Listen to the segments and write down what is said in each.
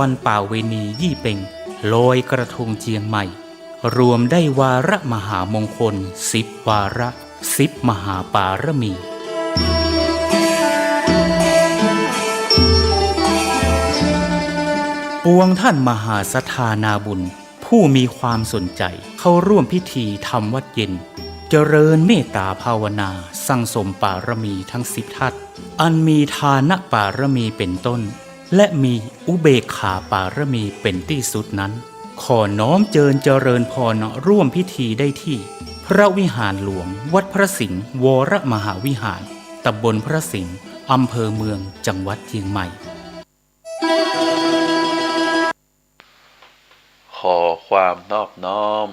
วันป่าเวณียี่เป่งลอยกระทงเจียงใหม่รวมได้วาระมหามงคล10 วาระ10 มหาปารมีปวงท่านมหาสถานาบุญผู้มีความสนใจเข้าร่วมพิธีทำวัดเย็นเจริญเมตตาภาวนาสั่งสมปารมีทั้ง10 ทัศอันมีทานปารมีเป็นต้นและมีอุเบกขาปารมีเป็นที่สุดนั้นขอน้อมเจริญพรร่วมพิธีได้ที่พระวิหารหลวงวัดพระสิงห์วรมหาวิหารตำบลพระสิงห์อำเภอเมืองจังหวัดเชียงใหม่ขอความนอบน้อม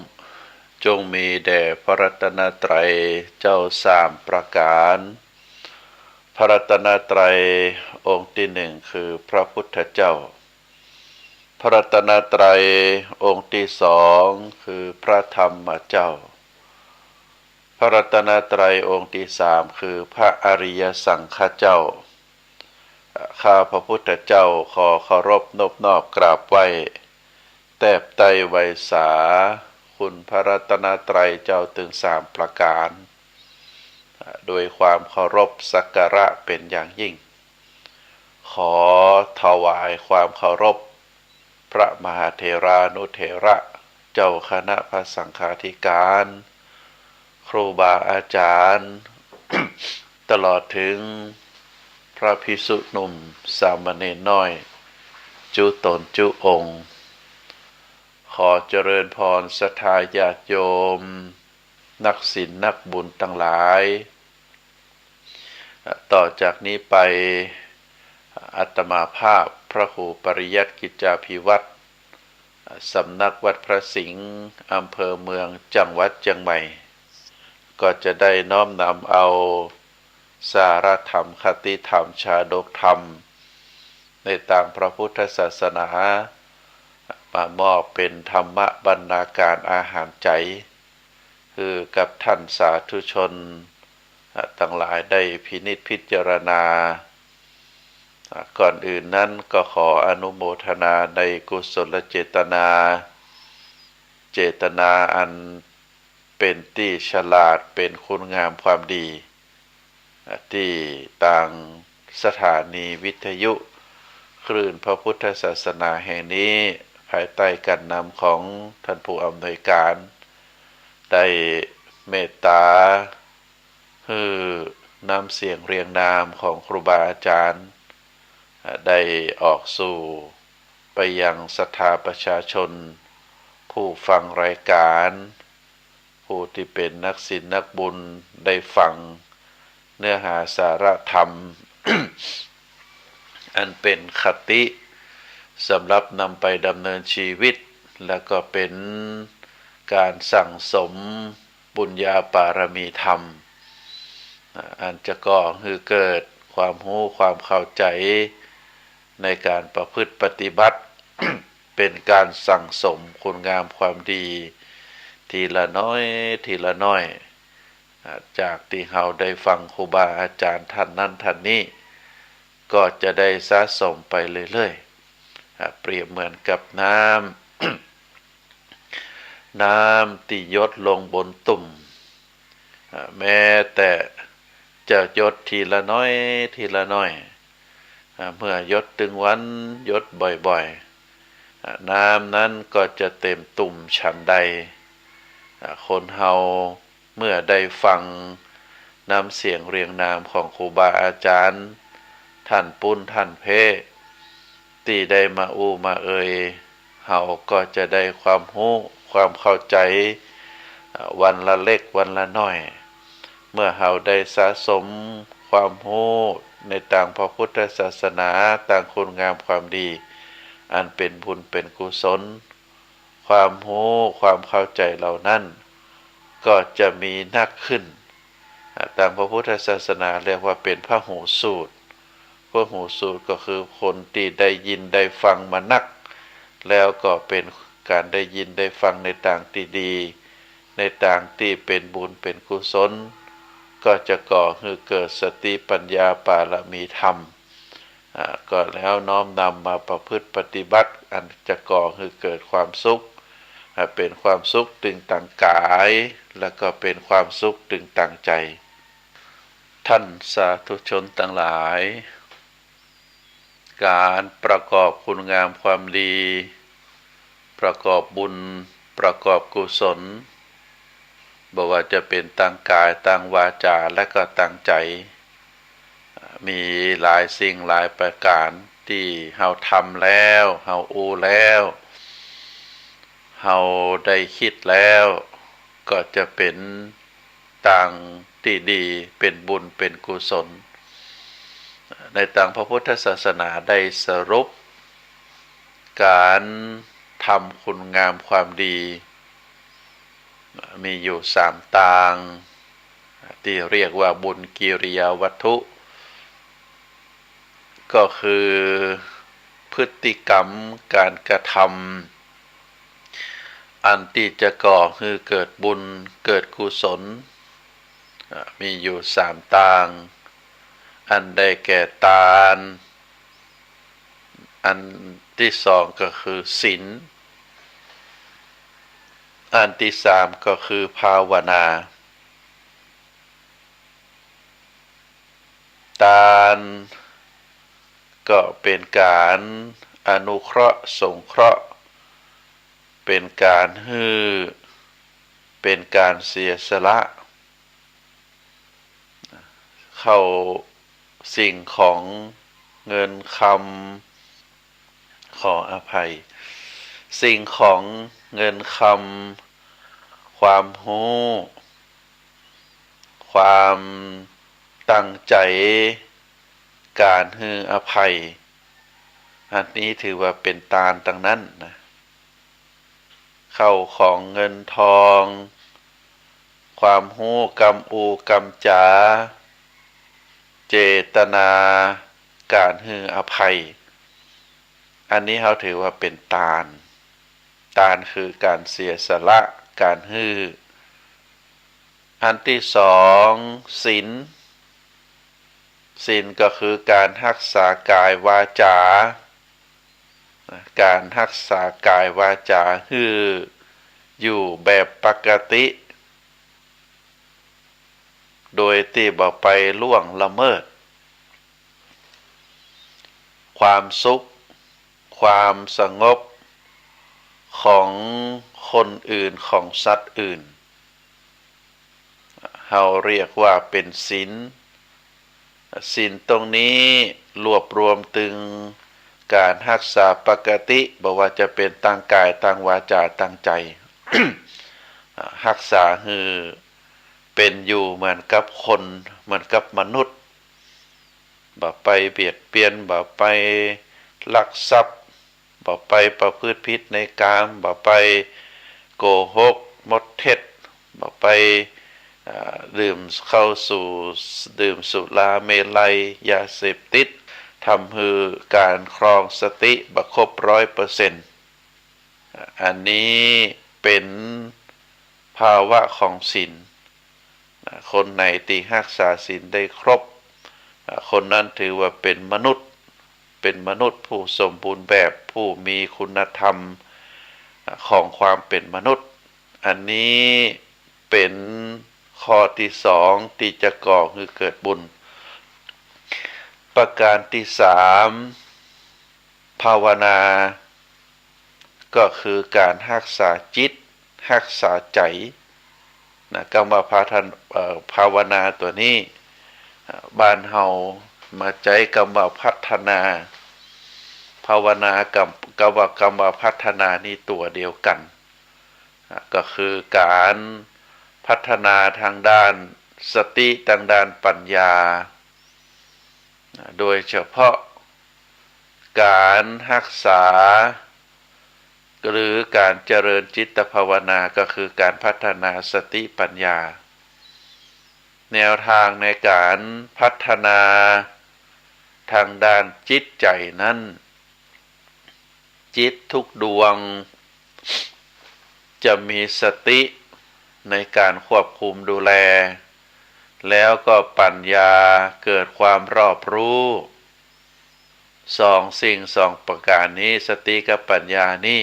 จงมีแด่พระรัตนตรัยเจ้า3 ประการพระรัตนตรัยองค์ที่1คือพระพุทธเจ้าพระรัตนตรัยองค์ที่2คือพระธรรมเจ้าพระรัตนตรัยองค์ที่3คือพระอริยสังฆเจ้าข้าพระพุทธเจ้าขอเคารพนบนอบกราบไหว้แทบไตรไวสาคุณพระรัตนตรัยเจ้าถึง3 ประการโดยความเคารพสักการะเป็นอย่างยิ่งขอถวายความเคารพพระมหาเถรานุเถระเจ้าคณะพระสังฆาธิการครูบาอาจารย์ ตลอดถึงพระภิกษุหนุ่มสามเณรน้อยจุตนจุองค์ขอเจริญพรศรัทธาญาติโยมนักศีลนักบุญทั้งหลายต่อจากนี้ไปอาตมาภาพพระครูปริยัติกิจจาภิวัตรสำนักวัดพระสิงห์อำเภอเมืองจังหวัดเชียงใหม่ก็จะได้น้อมนำเอาสาระธรรมคติธรรมชาดกธรรมในทางพระพุทธศาสนามามอบเป็นธรรมบรรณาการอาหารใจคือกับท่านสาธุชนทั้งหลายได้พินิจพิจารณาก่อนอื่นนั้นก็ขออนุโมทนาในกุศลเจตนาอันเป็นที่ฉลาดเป็นคุณงามความดีที่ต่างสถานีวิทยุคลื่นพระพุทธศาสนาแห่งนี้ภายใต้การนำของท่านผู้อำนวยการได้เมตตาคือนำเสียงเรียงนามของครูบาอาจารย์ได้ออกสู่ไปยังศรัทธาประชาชนผู้ฟังรายการผู้ที่เป็นนักศีลนักบุญได้ฟังเนื้อหาสาระธรรม อันเป็นคติสำหรับนำไปดำเนินชีวิตและก็เป็นการสั่งสมบุญญาปารมีธรรมอันจะก่อให้เกิดความรู้ความเข้าใจในการประพฤติปฏิบัติ เป็นการสั่งสมคุณงามความดีทีละน้อยจากที่เราได้ฟังครูบาอาจารย์ท่านนั้นท่านนี้ก็จะได้สะสมไปเรื่อยๆเปรียบเหมือนกับน้ำที่หยดลงบนตุ่มแม้แต่จะหยดทีละน้อยเมื่อหยดถึงวันหยดบ่อยๆน้ำนั้นก็จะเต็มตุ่มฉันใดคนเฮาเมื่อได้ฟังน้ำเสียงเรียงนามของครูบาอาจารย์ท่านปุ้นท่านเพที่ได้มามาเอ่ยเฮาก็จะได้ความรู้ความเข้าใจวันละเล็กวันละน้อยเมื่อเฮาได้สะสมความรู้ในทางพระพุทธศาสนาต่างคุณงามความดีอันเป็นบุญเป็นกุศลความรู้ความเข้าใจเหล่านั้นก็จะมีนักขึ้นตามพระพุทธศาสนาเรียกว่าเป็นพหูสูตรพหูสูตรก็คือคนที่ได้ยินได้ฟังมานักแล้วก็เป็นการได้ยินได้ฟังในทางที่ดีในทางที่เป็นบุญเป็นกุศลก็จะก่อให้เกิดสติปัญญาปารมีธรรม ก็แล้วน้อมนำมาประพฤติปฏิบัติอันจะก่อให้เกิดความสุขเป็นความสุขตึงต่างกายแล้วก็เป็นความสุขตึงต่างใจท่านสาธุชนทั้งหลายการประกอบคุณงามความดีประกอบบุญประกอบกุศลบอกว่าจะเป็นตั้งกายตั้งวาจาและก็ตั้งใจมีหลายสิ่งหลายประการที่เฮาทำแล้วเฮาอูแล้วเฮาได้คิดแล้วก็จะเป็นต่างที่ดีเป็นบุญเป็นกุศลในทางพระพุทธศาสนาได้สรุปการทำคุณงามความดีมีอยู่3 ต่างที่เรียกว่าบุญกิริยาวัตถุก็คือพฤติกรรมการกระทำอันที่จะก่อให้เกิดบุญเกิดกุศลมีอยู่3 ต่างอันได้แก่ทานอันที่2ก็คือศีลอันที่3ก็คือภาวนาทานก็เป็นการอนุเคราะห์สงเคราะห์เป็นการให้เป็นการเสียสละเข้าสิ่งของเงินคำขออภัยสิ่งของเงินคำความรู้ความตั้งใจการให้อภัยอันนี้ถือว่าเป็นทานทั้งนั้นนะเข้าของเงินทองความรู้กำอูกำจาเจตนาการให้อภัยอันนี้เขาถือว่าเป็นทานคือการเสียสละการให้อันที่2ศีลก็คือการรักษากายวาจาการรักษากายวาจาให้อยู่แบบปกติโดยที่บ่ไปล่วงละเมิดความสุขความสงบของคนอื่นของสัตว์อื่นเราเรียกว่าเป็นศีลตรงนี้รวบรวมถึงการรักษาปกติบอกว่าจะเป็นตั้งกายตั้งวาจาตั้งใจ รักษาให้เป็นอยู่เหมือนกับคนเหมือนกับมนุษย์บ่ไปเบียดเบียนบ่ไปลักทรัพย์บ่ไปประพฤติผิดในกามบ่ไปโกหกมดเท็จบ่ไปดื่มสุราเมลัยยาเสพติดทำให้การครองสติบ่ครบ100%อันนี้เป็นภาวะของศีลคนไหนที่รักษาศีลได้ครบคนนั้นถือว่าเป็นมนุษย์ผู้สมบูรณ์แบบผู้มีคุณธรรมของความเป็นมนุษย์อันนี้เป็นข้อที่2ที่จะก่อให้เกิดบุญประการที่3ภาวนาก็คือการรักษาจิตรักษาใจนะคำว่าภาวนาตัวนี้บ้านเฮามาใจคำว่าพัฒนาภาวนากับคำว่าพัฒนานี่ตัวเดียวกันก็คือการพัฒนาทางด้านสติทางด้านปัญญาโดยเฉพาะการรักษาหรือการเจริญจิตภาวนาก็คือการพัฒนาสติปัญญาแนวทางในการพัฒนาทางด้านจิตใจนั้นจิตทุกดวงจะมีสติในการควบคุมดูแลแล้วก็ปัญญาเกิดความรอบรู้ สิ่งสองประการนี้สติกับปัญญานี้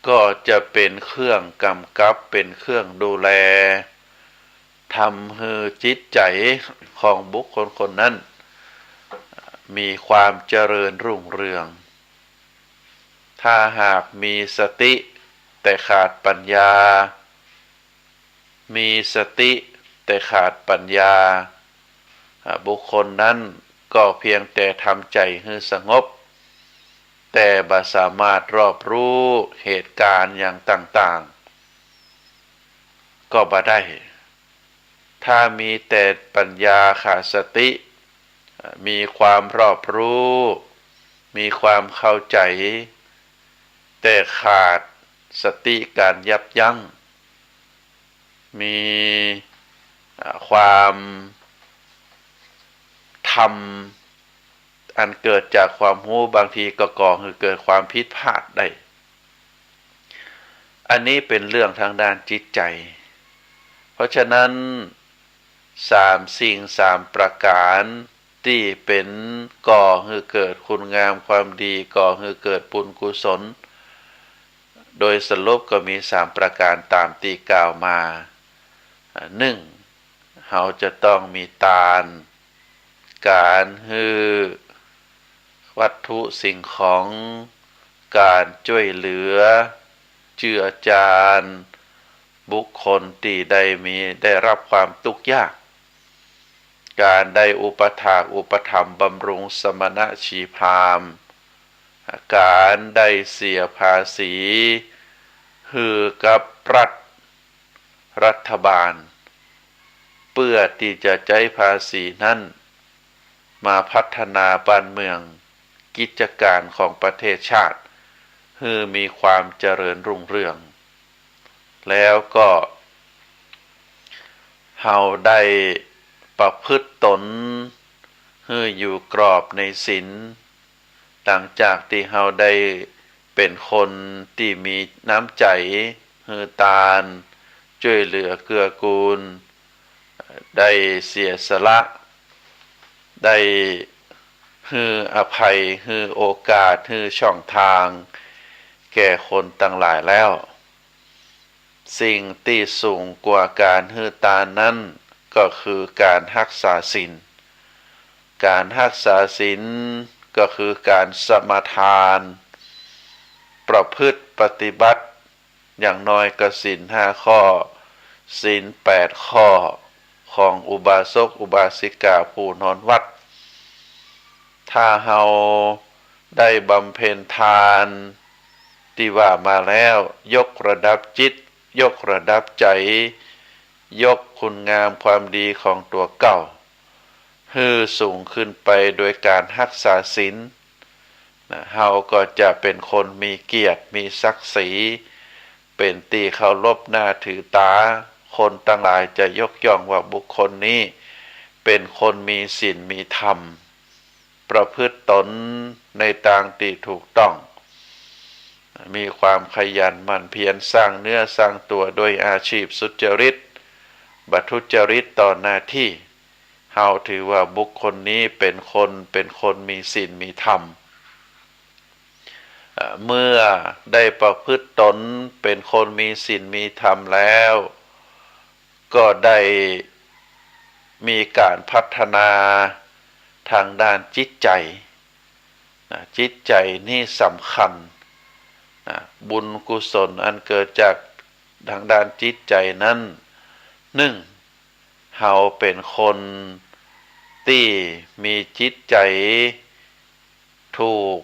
ก็จะเป็นเครื่องกำกับเป็นเครื่องดูแลทำให้จิตใจของบุคคลคนนั้นมีความเจริญรุ่งเรืองถ้าหากมีสติแต่ขาดปัญญามีสติแต่ขาดปัญญาบุคคลนั้นก็เพียงแต่ทำใจให้สงบแต่บ่สามารถรอบรู้เหตุการณ์อย่างต่างๆก็บ่ได้ถ้ามีแต่ปัญญาขาดสติมีความรอบรู้มีความเข้าใจแต่ขาดสติการยับยั้งมีความธรรมอันเกิดจากความรู้บางทีก็ก่อให้เกิดความผิดพลาดได้อันนี้เป็นเรื่องทางด้านจิตใจเพราะฉะนั้นสิ่งประการที่เป็นก่อให้เกิดคุณงามความดีก่อให้เกิดบุญกุศลโดยสรุปก็มีประการตามที่กล่าวมา1เราจะต้องมีทานการให้วัตถุสิ่งของการช่วยเหลือเจือจานบุคคลที่ได้รับความทุกข์ยากการได้อุปถากอุปถัมภ์บำรุงสมณชีพราหมณ์การได้เสียภาษีให้กับรัฐบาลเพื่อที่จะใช้ภาษีนั้นมาพัฒนาบ้านเมืองกิจการของประเทศชาติให้มีความเจริญรุ่งเรืองแล้วก็เฮาได้ประพฤติตนให้อยู่กรอบในศีลหลังจากที่เฮาได้เป็นคนที่มีน้ำใจให้ทานช่วยเหลือเกื้อกูลได้เสียสละได้ให้อภัยให้โอกาสให้ช่องทางแก่คนต่างหลายแล้วสิ่งที่สูงกว่าการให้ทานนั้นก็คือการรักษาศีลการรักษาศีลก็คือการสมาทานประพฤติปฏิบัติอย่างน้อยก็ศีล5ข้อศีล8ข้อของอุบาสกอุบาสิกาผู้นอนวัดถ้าเฮาได้บำเพ็ญทานที่ว่ามาแล้วยกระดับจิตยกระดับใจยกคุณงามความดีของตัวเก่าให้สูงขึ้นไปโดยการรักษาศีลเฮาก็จะเป็นคนมีเกียรติมีศักดิ์ศรีเป็นที่เคารพหน้าถือตาคนต่างหลายจะยกย่องว่าบุคคลนี้เป็นคนมีศีลมีธรรมประพฤติตนในทางที่ถูกต้องมีความขยันหมั่นเพียรสร้างเนื้อสร้างตัวโดยอาชีพสุจริตบัทุจริตต่อหน้าที่เฮาถือว่าบุคคลนี้เป็นคนมีศีลมีธรรมเมื่อได้ประพฤติตนเป็นคนมีศีลมีธรรมแล้วก็ได้มีการพัฒนาทางด้านจิตใจจิตใจนี่สำคัญบุญกุศลอันเกิดจากทางด้านจิตใจนั้นเฮาเป็นคนที่มีจิตใจถูก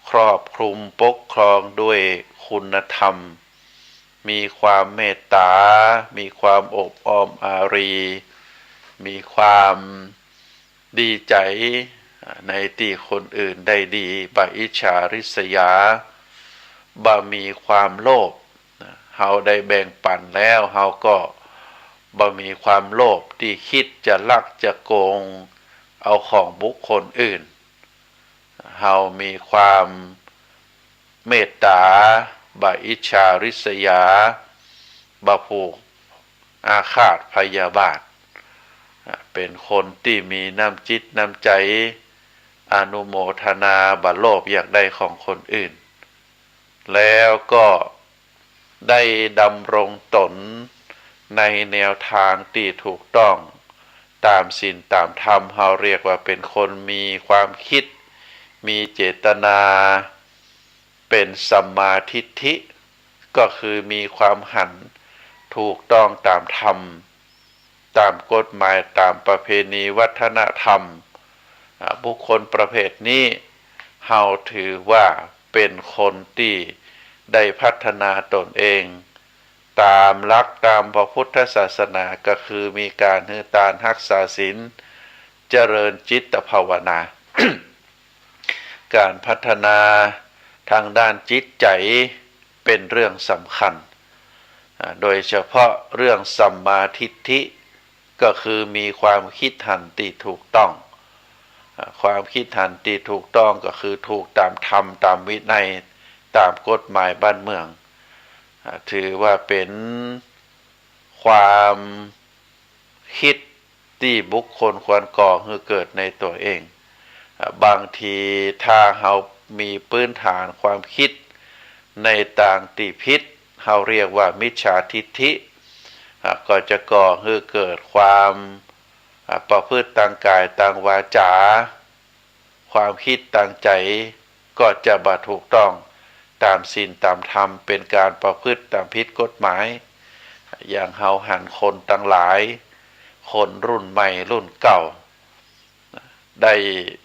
ครอบคลุมปกครองด้วยคุณธรรมมีความเมตตามีความอบอ้อมอารีมีความดีใจในที่คนอื่นได้ดีบ่อิจฉาริษยาบ่มีความโลภเฮาได้แบ่งปันแล้วเฮาก็บ่มีความโลภที่คิดจะลักจะโกงเอาของบุคคลอื่นเฮามีความเมตตาบ่อิจฉาริษยาบ่ผูกอาฆาตพยาบาทเป็นคนที่มีน้ำจิตน้ำใจ อนุโมทนาบัโลภอยากได้ของคนอื่นแล้วก็ได้ดำรงตนในแนวทางที่ถูกต้องตามศีลตามธรรมเราเรียกว่าเป็นคนมีความคิดมีเจตนาเป็นสัมมาทิฏฐิก็คือมีความหันถูกต้องตามธรรมตามกฎหมายตามประเพณีวัฒนธรรมบุคคลประเภทนี้เราถือว่าเป็นคนที่ได้พัฒนาตนเองตามหลักตามพระพุทธศาสนาก็คือมีการฮือตานรักษาศีลเจริญจิตภาวนา การพัฒนาทางด้านจิตใจเป็นเรื่องสำคัญโดยเฉพาะเรื่องสัมมาทิฏฐิก็คือมีความคิดหันที่ถูกต้องความคิดหันที่ถูกต้องก็คือถูกตามธรรมตามวินัยตามกฎหมายบ้านเมืองถือว่าเป็นความคิดที่บุคคลควรก่อให้เกิดในตัวเองบางทีถ้าเรามีพื้นฐานความคิดในต่างติพิษเราเรียกว่ามิจฉาทิฏฐิก็จะก่อให้เกิดความประพฤติทางกายทางวาจาความคิดทางใจก็จะบ่ถูกต้องตามศีลตามธรรมเป็นการประพฤติตามผิดกฎหมายอย่างเฮาหันคนทั้งหลายคนรุ่นใหม่รุ่นเก่าได้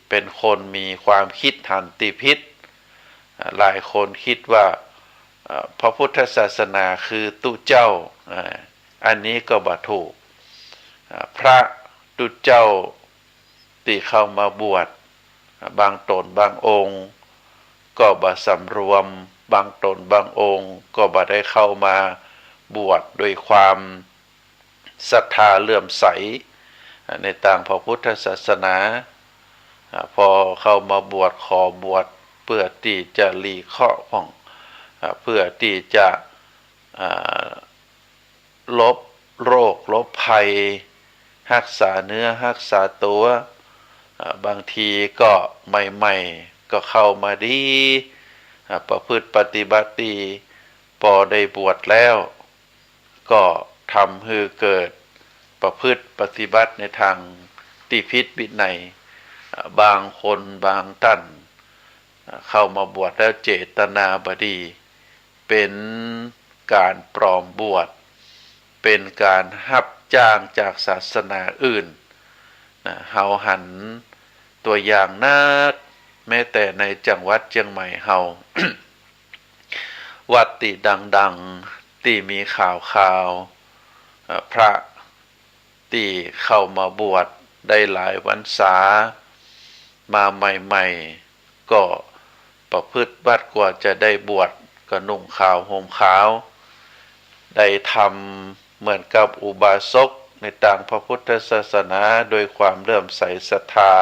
เป็นคนมีความคิดหันติพิษหลายคนคิดว่าพระพุทธศาสนาคือตุเจ้าอันนี้ก็บ่ถูกพระตุเจ้าที่เข้ามาบวชบางตนบางองค์ก็บ่สำรวมบางตนบางองค์ก็บ่ได้เข้ามาบวชโดยความศรัทธาเลื่อมใสในทางพระพุทธศาสนาพอเข้ามาบวชขอบวชเพื่อที่จะหลีกเคราะห์ของเพื่อที่จะลบโรคลบภัยรักษาเนื้อรักษาตัวบางทีก็ใหม่ๆก็เข้ามาดีประพฤติปฏิบัติดีพอได้บวชแล้วก็ทำให้เกิดประพฤติปฏิบัติในทางที่ผิดวินัยบางคนบางท่านเข้ามาบวชแล้วเจตนาบดีเป็นการปลอมบวชเป็นการรับจ้างจากศาสนาอื่นเฮาหันตัวอย่างนักแม้แต่ในจังหวัดเชียงใหม่เฮา วัดที่ดังๆที่มีข่าวพระที่เข้ามาบวชได้หลายพรรษามาใหม่ๆก็ประพฤติบัติกว่าจะได้บวชก็นุ่งขาวห่มขาวได้ทำเหมือนกับอุบาสกในทางพระพุทธศาสนาโดยความเลื่อมใสศรัทธา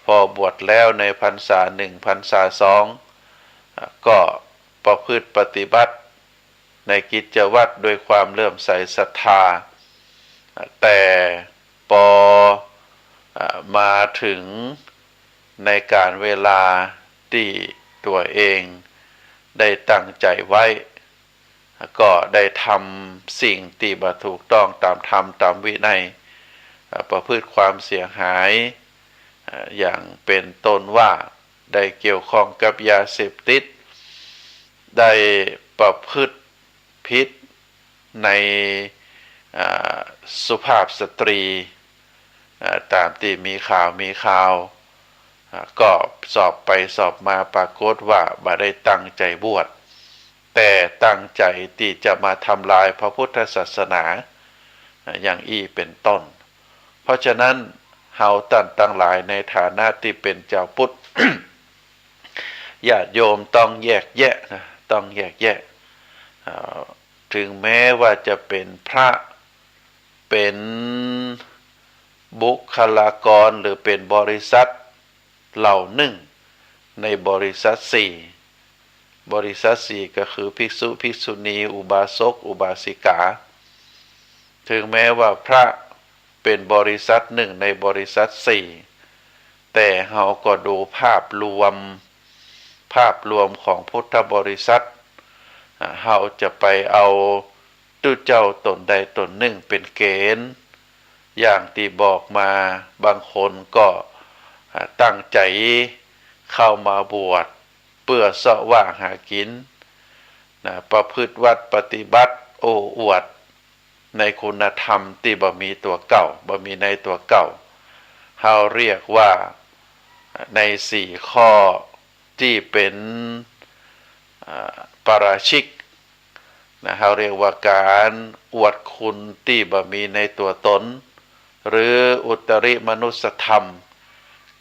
พอบวชแล้วในพรรษาหนึ่งพรรษาสองก็ประพฤติปฏิบัติในกิจวัตรโดยความเลื่อมใสศรัทธาแต่พอมาถึงในการเวลาที่ตัวเองได้ตั้งใจไว้ก็ได้ทำสิ่งที่บ่ถูกต้องตามธรรมตามวินัยประพฤติความเสียหายอย่างเป็นต้นว่าได้เกี่ยวข้องกับยาเสพติดได้ประพฤติผิดในสุภาพสตรีตามที่มีข่าวก็สอบไปสอบมาปรากฏว่าบ่ได้ตั้งใจบวชแต่ตั้งใจที่จะมาทำลายพระพุทธศาสนาอย่างอี้เป็นต้นเพราะฉะนั้นเฮาตั้งหลายในฐานะที่เป็นเจ้าพุทธ ญาติโยมต้องแยกแยะนะต้องแยกแยะถึงแม้ว่าจะเป็นพระเป็นบุคลากรหรือเป็นบริษัทเหล่าหนึ่งในบริษัทสี่ก็คือภิกษุภิกษุณีอุบาสกอุบาสิกาถึงแม้ว่าพระเป็นบริษัทหนึ่งในบริษัทสี่ แต่เฮาก็ดูภาพรวมของพุทธบริษัทเฮาจะไปเอาตู้เจ้าตนใดตนหนึ่งเป็นเกณฑ์อย่างที่บอกมาบางคนก็ตั้งใจเข้ามาบวชเพื่อเสาะว่างหากินประพฤติวัดปฏิบัติโอ้อวดในคุณธรรมที่บ่มีตัวเก่าบ่มีในตัวเก่าเฮาเรียกว่าใน4ข้อที่เป็นปาราชิกเขาเรียกว่าการอวดคุณที่บ่มีในตัวตนหรืออุตริมนุสธรรม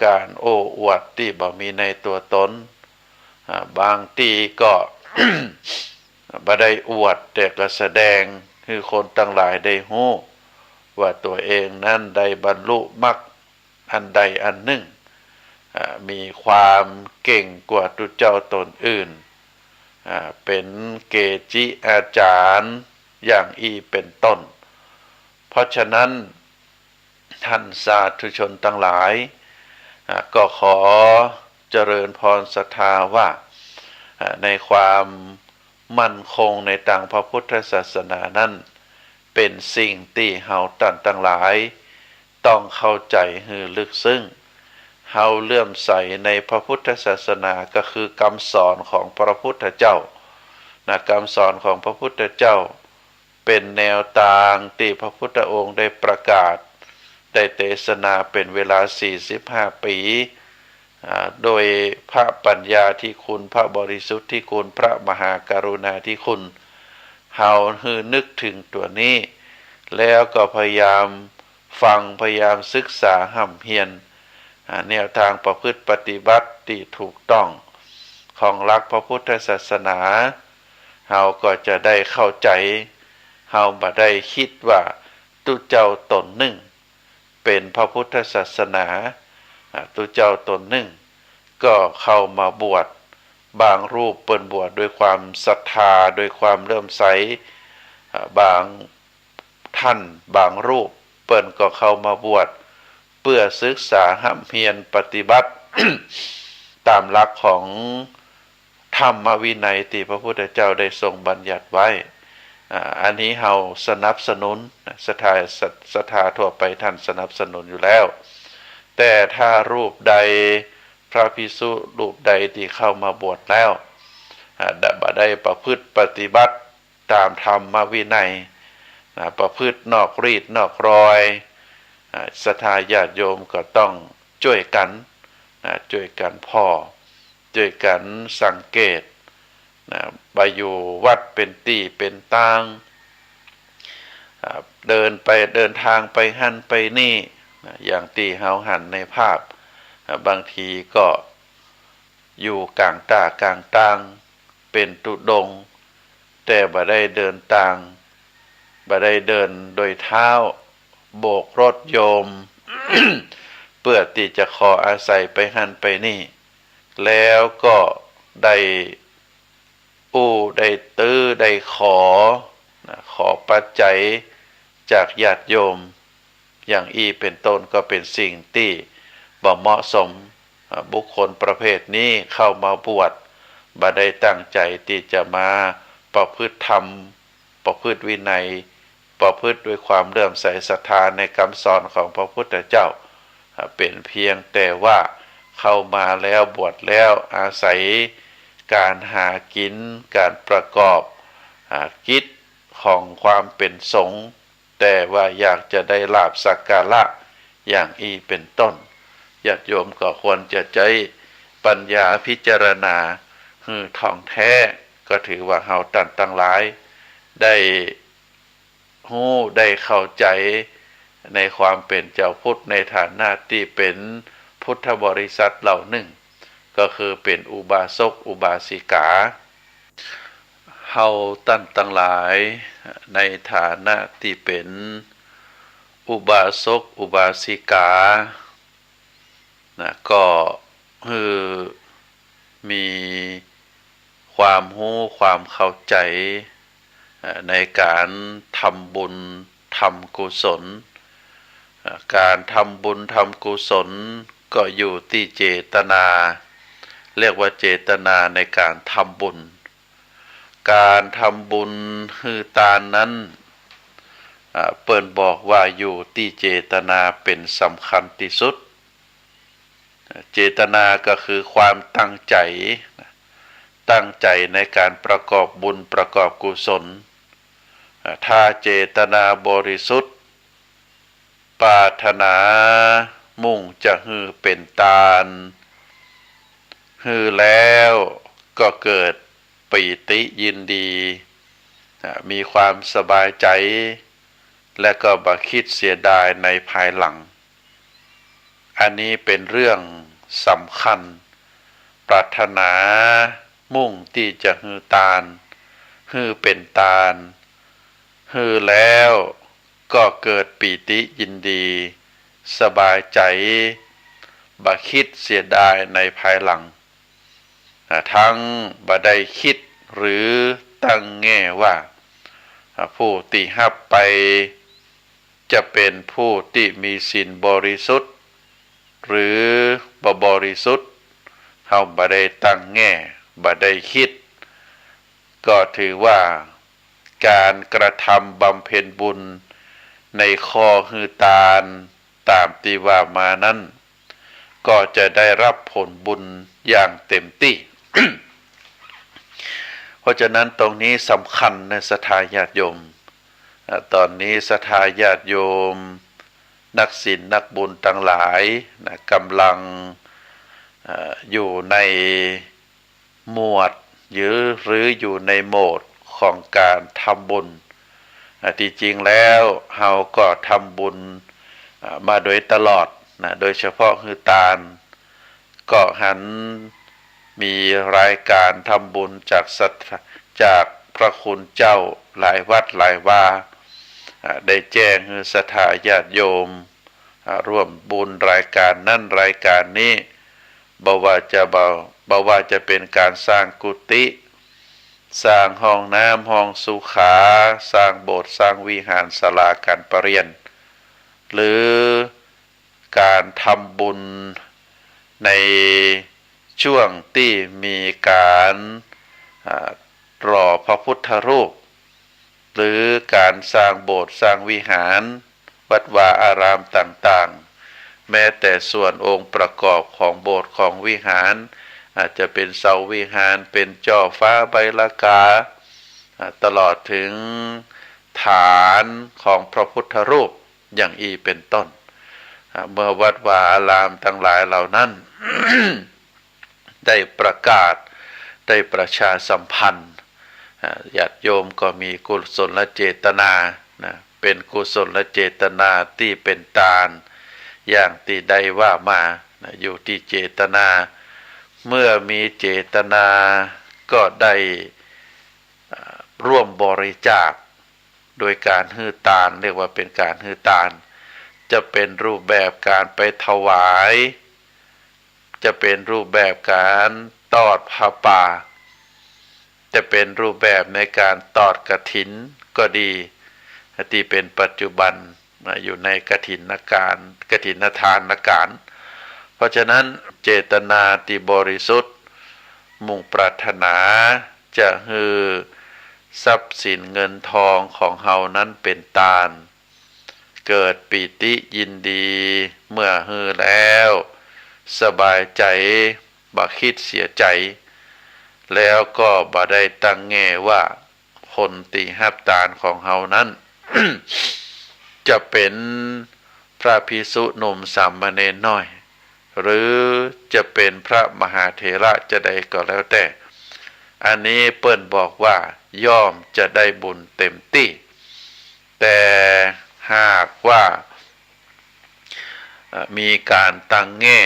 การโอ้อวดที่บ่มีในตัวตนบางทีก็ บ่ได้อวดแต่ก็แสดงให้คนทั้งหลายได้รู้ว่าตัวเองนั้นได้บรรลุมรรคอันใดอันหนึ่งมีความเก่งกว่าตุเจ้าตนอื่นเป็นเกจิอาจารย์อย่างอีเป็นต้นเพราะฉะนั้นท่านสาธุชนทั้งหลายก็ขอเจริญพรศรัทธาว่าในความมั่นคงในทางพระพุทธศาสนานั้นเป็นสิ่งที่เฮาท่านทั้งหลายต้องเข้าใจให้ลึกซึ้งเฮาเลื่อมใสในพระพุทธศาสนาก็คือคำสอนของพระพุทธเจ้าคำสอนของพระพุทธเจ้าเป็นแนวทางที่พระพุทธองค์ได้ประกาศได้เทศนาเป็นเวลา45 ปีโดยพระปัญญาที่คุณพระบริสุทธิ์ที่คุณพระมหากรุณาธิคุณเฮาฮือนึกถึงตัวนี้แล้วก็พยายามฟังพยายามศึกษาห่ำเฮียนแนวทางประพฤติปฏิบัติที่ถูกต้องของหลักพระพุทธศาสนาเฮาก็จะได้เข้าใจเฮาบ่ได้คิดว่าตุเจ้าตนหนึ่งเป็นพระพุทธศาสนาตุเจ้าตนหนึ่งก็เข้ามาบวชบางรูปเปิ้นบวชด้วยความศรัทธาด้วยความเลื่อมใสบางท่านบางรูปเปิ้นก็เข้ามาบวชเพื่อศึกษาห้ำเพียรปฏิบัติ ตามหลักของธรรมวินัยที่พระพุทธเจ้าได้ทรงบัญญัติไว้อันนี้เฮาสนับสนุนศรัทธาทั่วไปท่านสนับสนุนอยู่แล้วแต่ถ้ารูปใดพระภิกษุรูปใดที่เข้ามาบวชแล้วบ่ได้ประพฤติปฏิบัติตามธรรมวินัยประพฤตินอกรีดนอกรอยศรัทธาญาติโยมก็ต้องช่วยกันพ่อช่วยกันสังเกตไปอยู่วัดเป็นตีเป็นตางเดินทางไปหันไปนี่อย่างที่เฮาหันในภาพบางทีก็อยู่กลางตากลางตางเป็นตุดงแต่บ่ได้เดินทางบ่ได้เดินโดยเท้าโบกรถโยม เพื่อที่จะขออาศัยไปหันไปนี่แล้วก็ได้ได้ตื้อได้ขอปัจจัยจากญาติโยมอย่างอีเป็นต้นก็เป็นสิ่งที่บ่เหมาะสมบุคคลประเภทนี้เข้ามาบวชบ่ได้ตั้งใจที่จะมาประพฤติธรรมประพฤติวินัยประพฤติด้วยความเลื่อมใสศรัทธาในคำสอนของพระพุทธเจ้าเป็นเพียงแต่ว่าเข้ามาแล้วบวชแล้วอาศัยการหากินการประกอบกิจของความเป็นสงฆ์แต่ว่าอยากจะได้ลาภสักการะอย่างอีเป็นต้นญาติโยมก็ควรจะใช้ปัญญาพิจารณาท่องแท้ก็ถือว่าเฮาตั้งหลายได้ฮู้ได้เข้าใจในความเป็นเจ้าพุทธในฐานะที่เป็นพุทธบริษัทเหล่าหนึ่งก็คือเป็นอุบาสกอุบาสิกาเฮาตั้งหลายในฐานะที่เป็นอุบาสกอุบาสิกาก็คือมีความรู้ความเข้าใจในการทำบุญทำกุศลการทำบุญทำกุศล ก็อยู่ที่เจตนาเรียกว่าเจตนาในการทำบุญการทำบุญคือตานนั้นเปิ้นบอกว่าอยู่ที่เจตนาเป็นสำคัญที่สุดเจตนาก็คือความตั้งใจในการประกอบบุญประกอบกุศลถ้าเจตนาบริสุทธิ์ปรารถนามุ่งจะฮือเป็นตาลฮือแล้วก็เกิดปิติยินดีมีความสบายใจและก็บ่คิดเสียดายในภายหลังอันนี้เป็นเรื่องสำคัญปรารถนามุ่งที่จะฮือตาลฮือเป็นตาลฮือแล้วก็เกิดปิติยินดีสบายใจบ่คิดเสียดายในภายหลังทั้งบ่ได้คิดหรือตั้งแง่ว่าผู้ที่รับไปจะเป็นผู้ที่มีศีลบริสุทธิ์หรือบ่บริสุทธิ์เฮาบ่ได้ตั้งแง่บ่ได้คิดก็ถือว่าการกระทำบำเพ็ญบุญในข้อฮือตาลตามที่ว่ามานั้นก็จะได้รับผลบุญอย่างเต็มที่ เพราะฉะนั้นตรงนี้สำคัญในศรัทธาญาติโยมตอนนี้ศรัทธาญาติโยมนักศีลนักบุญทั้งหลายกำลังอยู่ในหมวดหรืออยู่ในโหมดของการทำบุญที่จริงแล้วเฮาก็ทำบุญมาโดยตลอดโดยเฉพาะคือตาลก็หันมีรายการทำบุญจากพระคุณเจ้าหลายวัดหลายวาได้แจ้งให้ศรัทธาญาติโยมร่วมบุญรายการนั่นรายการนี้บ่ว่าจะเป็นการสร้างกุฏิสร้างห้องน้ำห้องสุขาสร้างโบสถ์สร้างวิหารศาลาการประเรียนหรือการทำบุญในช่วงที่มีการรอพระพุทธรูปหรือการสร้างโบสถ์สร้างวิหารวัดวาอารามต่างๆแม้แต่ส่วนองค์ประกอบของโบสถ์ของวิหารอาจจะเป็นเสาวิหารเป็นจ่อฟ้าใบลากาตลอดถึงฐานของพระพุทธรูปอย่างอีเป็นต้นเมื่อวัดวาอารามทั้งหลายเหล่านั้น ได้ประกาศได้ประชาสัมพันธ์ญาติโยมก็มีกุศลเจตนาเป็นกุศลเจตนาที่เป็นตาลอย่างที่ได้ว่ามาอยู่ที่เจตนาเมื่อมีเจตนาก็ได้ร่วมบริจาคโดยการฮื้อตาลเรียกว่าเป็นการฮื้อตาลจะเป็นรูปแบบการไปถวายจะเป็นรูปแบบการทอดผ้าป่าจะเป็นรูปแบบในการทอดกฐินก็ดีที่เป็นปัจจุบันอยู่ในกฐินทานการ เพราะฉะนั้นเจตนาที่บริสุทธิ์มุ่งปรารถนาจะฮือทรัพย์สินเงินทองของเฮานั้นเป็นตาลเกิดปิติยินดีเมื่อฮือแล้วสบายใจบ่คิดเสียใจแล้วก็บ่ได้ตั้งแง่ว่าคนที่รับทานของเฮานั้น จะเป็นพระภิกษุหนุ่มสามเณรน้อยหรือจะเป็นพระมหาเถระจะใดก็แล้วแต่อันนี้เปิ้นบอกว่าย่อมจะได้บุญเต็มที่แต่หากว่ามีการตั้งแง่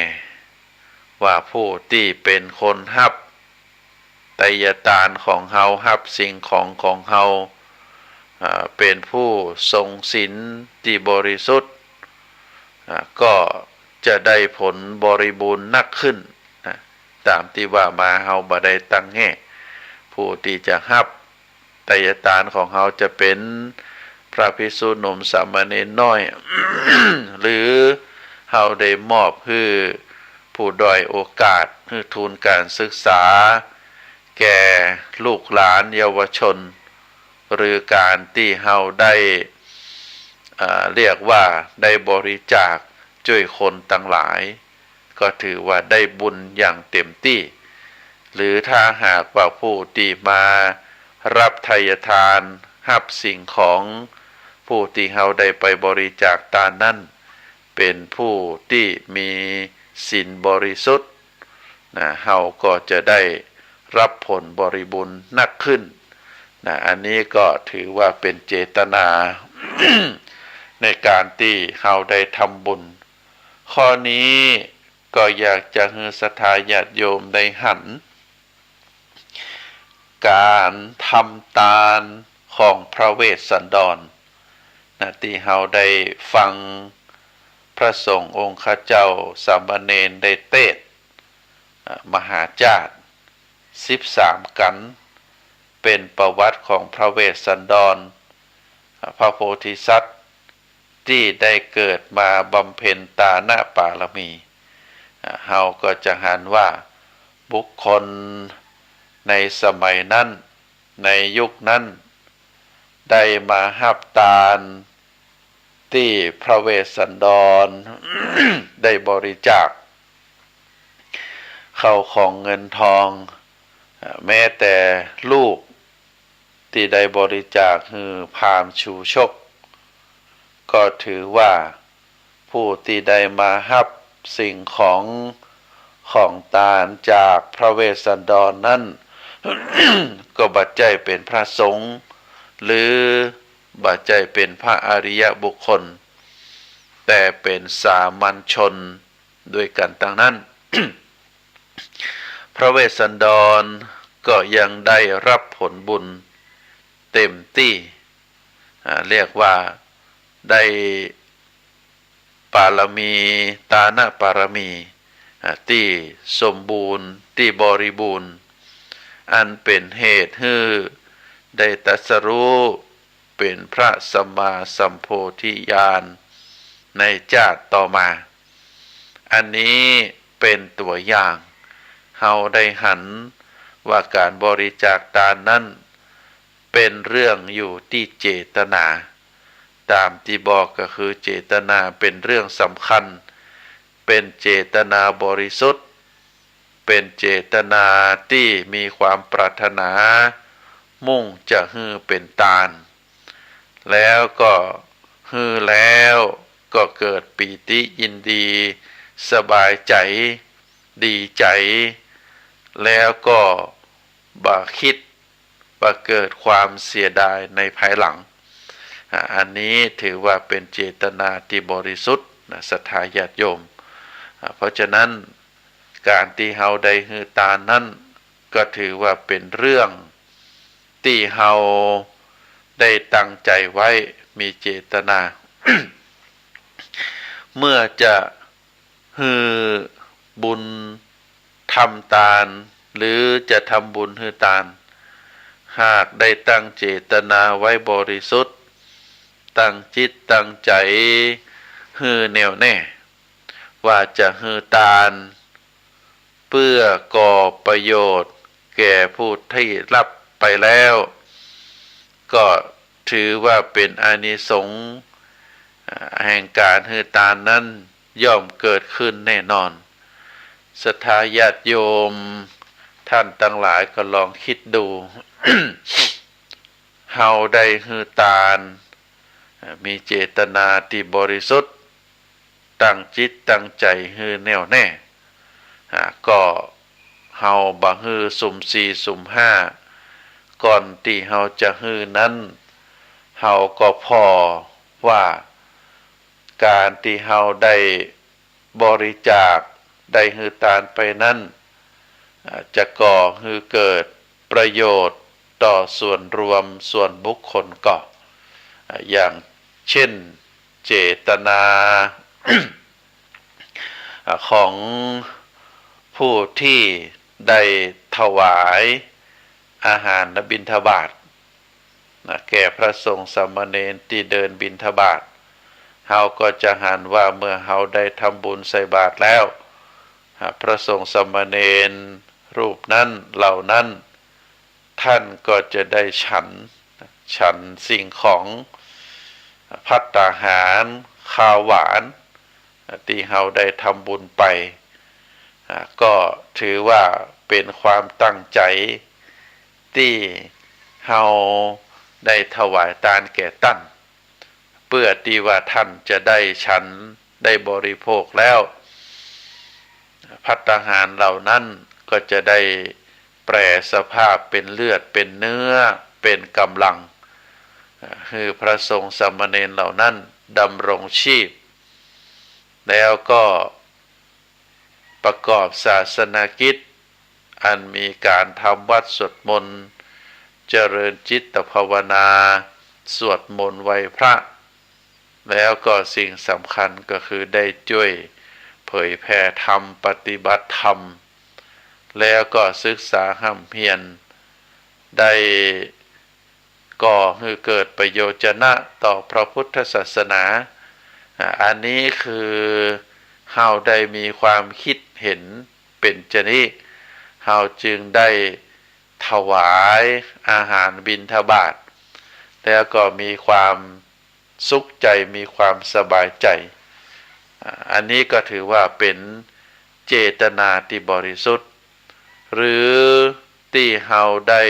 ว่าผู้ที่เป็นคนรับไตรยทานของเฮารับสิ่งของเฮาเป็นผู้ทรงศีลที่บริสุทธิ์ก็จะได้ผลบริบูรณ์นักขึ้นตามที่ว่ามาเฮาบ่ได้ตั้งแง่ผู้ที่จะรับไตรยทานของเฮาจะเป็นพระภิกษุหนุ่มสามเณรน้อย หรือเฮาได้มอบคือ ผู้ด้อยโอกาสให้ทุนการศึกษาแก่ลูกหลานเยาวชนหรือการที่เฮาได้เรียกว่าได้บริจาคช่วยคนต่างหลายก็ถือว่าได้บุญอย่างเต็มที่หรือถ้าหากว่าผู้ที่มารับทายทานรับสิ่งของผู้ที่เฮาได้ไปบริจาคตามนั้นเป็นผู้ที่มีศีลบริสุทธิ์เฮาก็จะได้รับผลบริบูรณ์นักขึ้นอันนี้ก็ถือว่าเป็นเจตนา ในการที่เฮาได้ทำบุญข้อนี้ก็อยากจะให้ศรัทธาญาติโยมได้หันการทำทานของพระเวสสันดรที่เฮาได้ฟังพระสงฆ์องค์ข้าเจ้าสามเณรได้เทศน์มหาจารย์13 กันเป็นประวัติของพระเวสสันดรพระโพธิสัตว์ที่ได้เกิดมาบำเพ็ญตานะปารมีเฮาก็จะหันว่าบุคคลในสมัยนั้นในยุคนั้นได้มาหับทานที่พระเวสสันดร ได้บริจาคเข้าของเงินทองแม้แต่ลูกที่ได้บริจาคคือพราหมณ์ชูชกก็ถือว่าผู้ที่ได้มารับสิ่งของทานจากพระเวสสันดรนั้น ก็บัดใจเป็นพระสงฆ์หรือบัดใจเป็นพระอริยบุคคลแต่เป็นสามัญชนด้วยกันทั้งนั้น พระเวสสันดรก็ยังได้รับผลบุญเต็มที่เรียกว่าได้ปารมีตานะปารมีที่สมบูรณ์ที่บริบูรณ์อันเป็นเหตุให้ได้ตรัสรู้เป็นพระสัมมาสัมโพธิญาณในชาติต่อมาอันนี้เป็นตัวอย่างเฮาได้หันว่าการบริจาคทานนั้นเป็นเรื่องอยู่ที่เจตนาตามที่บอกก็คือเจตนาเป็นเรื่องสำคัญเป็นเจตนาบริสุทธิ์เป็นเจตนาที่มีความปรารถนามุ่งจะฮือเป็นทานแล้วก็ฮือแล้วก็เกิดปีติยินดีสบายใจดีใจแล้วก็บ่คิดว่าเกิดความเสียดายในภายหลังอันนี้ถือว่าเป็นเจตนาที่บริสุทธิ์ศรัทธาญาติโยมเพราะฉะนั้นการที่เฮาได้ฮือทานนั้นก็ถือว่าเป็นเรื่องที่เฮาได้ตั้งใจไว้มีเจตนา เมื่อจะฮือบุญทำทานหรือจะทำบุญฮือทานหากได้ตั้งเจตนาไว้บริสุทธิ์ตั้งจิตตั้งใจฮือแน่วแน่ว่าจะฮือทานเพื่อก่อประโยชน์แก่ผู้ที่รับไปแล้วก็ถือว่าเป็นอานิสงส์แห่งการฮือทานนั้นย่อมเกิดขึ้นแน่นอนศรัทธาญาติโยมท่านทั้งหลายก็ลองคิดดู เฮาได้ฮือทานมีเจตนาที่บริสุทธิ์ตั้งจิตตั้งใจฮือแน่วแน่ก็เฮาบ่ฮือสุ่ม4สุ่ม5ก่อนที่เฮาจะฮือนั้นเฮาก็พอว่าการที่เฮาได้บริจาคได้ฮือทานไปนั้นจะก่อฮือเกิดประโยชน์ต่อส่วนรวมส่วนบุคคลก็อย่างเช่นเจตนา ของผู้ที่ได้ถวายอาหารและบิณฑบาตแก่พระสงฆ์สามเณรที่เดินบิณฑบาตเฮาก็จะหันว่าเมื่อเฮาได้ทำบุญใส่บาตรแล้ว พระสงฆ์สามเณรรูปนั้นเหล่านั้นท่านก็จะได้ฉันสิ่งของภัตตาหารข้าวหวานที่เราได้ทำบุญไปก็ถือว่าเป็นความตั้งใจที่เราได้ถวายทานแก่ท่านเพื่อที่ว่าท่านจะได้ฉันได้บริโภคแล้วภัตตาหารเหล่านั้นก็จะได้แปรสภาพเป็นเลือดเป็นเนื้อเป็นกำลังคือพระสงฆ์สามเณรเหล่านั้นดำรงชีพแล้วก็ประกอบศาสนกิจอันมีการทำวัดสวดมนต์เจริญจิตภาวนาสวดมนต์ไหว้พระแล้วก็สิ่งสำคัญก็คือได้ช่วยเผยแผ่ธรรมปฏิบัติธรรมแล้วก็ศึกษาห้ำเพียรได้ก่อให้เกิดประโยชน์ต่อพระพุทธศาสนาอันนี้คือเฮาได้มีความคิดเห็นเป็นจนี้เฮาจึงได้ถวายอาหารบิณฑบาตแล้วก็มีความสุขใจมีความสบายใจอันนี้ก็ถือว่าเป็นเจตนาที่บริสุทธิ์หรือที่เฮาได้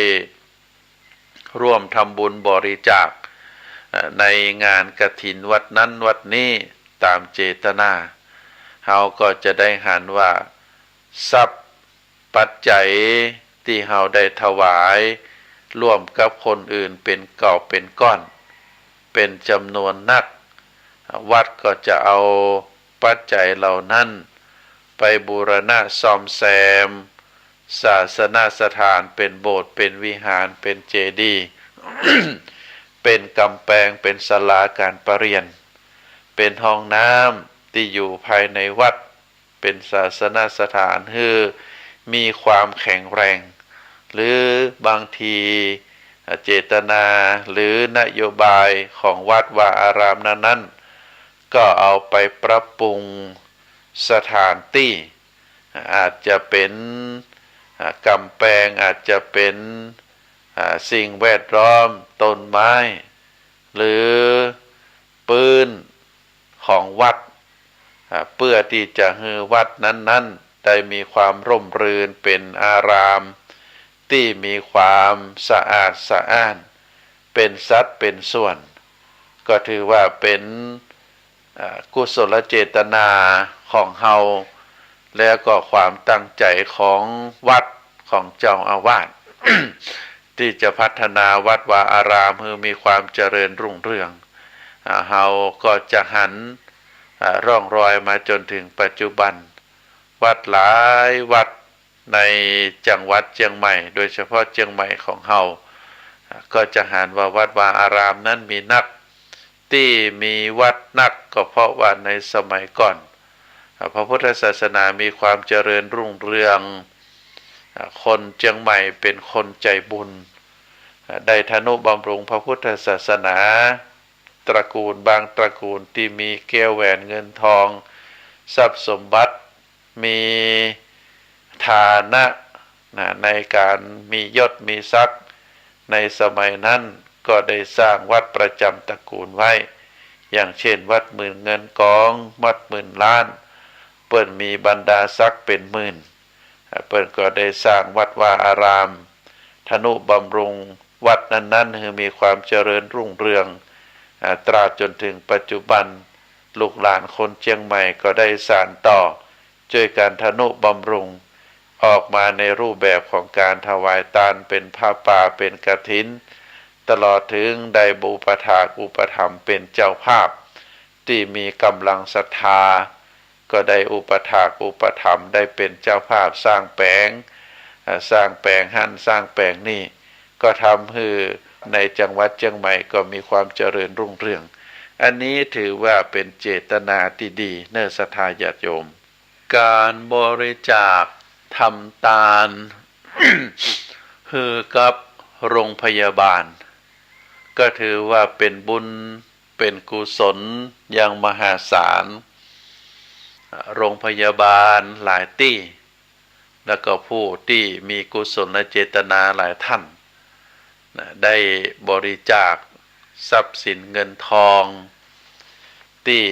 ร่วมทำบุญบริจาคในงานกฐินวัดนั้นวัดนี้ตามเจตนาเฮาก็จะได้หันว่าทรัพย์ปัจจัยที่เฮาได้ถวายร่วมกับคนอื่นเป็นเก่าเป็นก้อนเป็นจำนวนนักวัดก็จะเอาปัจจัยเหล่านั้นไปบูรณะซ่อมแซมศาสนสถานเป็นโบสถ์เป็นวิหารเป็นเจดีย์ เป็นกำแพงเป็นศาลาการประเรียนเป็นห้องน้ำที่อยู่ภายในวัดเป็นศาสนสถานให้มีความแข็งแรงหรือบางทีเจตนาหรือนโยบายของวัดว่าอารามนั้นก็เอาไปปรับปรุงสถานที่อาจจะเป็นกำแพงอาจจะเป็นสิ่งแวดล้อมต้นไม้หรือปืนของวัดเพื่อที่จะให้วัดนั้นๆได้มีความร่มรื่นเป็นอารามที่มีความสะอาดสะอ้านเป็นสัดเป็นส่วนก็ถือว่าเป็นกุศลเจตนาของเฮาแล้วก็ความตั้งใจของวัดของเจ้าอาวาส ที่จะพัฒนาวัดวาอารามให้มีความเจริญรุ่งเรืองเฮาก็จะหันร่องรอยมาจนถึงปัจจุบันวัดหลายวัดในจังหวัดเชียงใหม่โดยเฉพาะเชียงใหม่ของเฮาก็จะหันว่าวัดวาอารามนั้นมีนักที่มีวัดนักก็เพราะว่าในสมัยก่อนพระพุทธศาสนามีความเจริญรุ่งเรืองคนเชียงใหม่เป็นคนใจบุญได้ทนุบำรุงพระพุทธศาสนาตระกูลบางตระกูลที่มีแก้วแหวนเงินทองทรัพย์สมบัติมีฐานะในการมียศมีศักดิ์ในสมัยนั้นก็ได้สร้างวัดประจำตระกูลไว้อย่างเช่นวัดหมื่นเงินกองวัดหมื่นล้านเปิ้นมีบรรดาศักดิ์เป็นหมื่นเปิ้นก็ได้สร้างวัดวาอารามทนุบำรุงวัดนั้นๆให้มีความเจริญรุ่งเรืองตราบจนถึงปัจจุบันลูกหลานคนเชียงใหม่ก็ได้สานต่อช่วยการทนุบำรุงออกมาในรูปแบบของการถวายทานเป็นผ้าป่าเป็นกฐินตลอดถึงได้บูปถากอุปถัมภ์เป็นเจ้าภาพที่มีกำลังศรัทธาก็ได้อุปถากอุปถัมภ์ได้เป็นเจ้าภาพสร้างแปลงหั่นสร้างแปลงนี่ก็ทำให้ในจังหวัดเชียงใหม่ก็มีความเจริญรุ่งเรืองอันนี้ถือว่าเป็นเจตนาที่ดีเนื้อศรัทธาญาติโยมการบริจาคทำทาน คือกับโรงพยาบาลก็ถือว่าเป็นบุญเป็นกุศลอย่างมหาศาล โรงพยาบาลหลายที่แล้วก็ผู้ที่มีกุศลเจตนาหลายท่านได้บริจาคทรัพย์สินเงินทองที่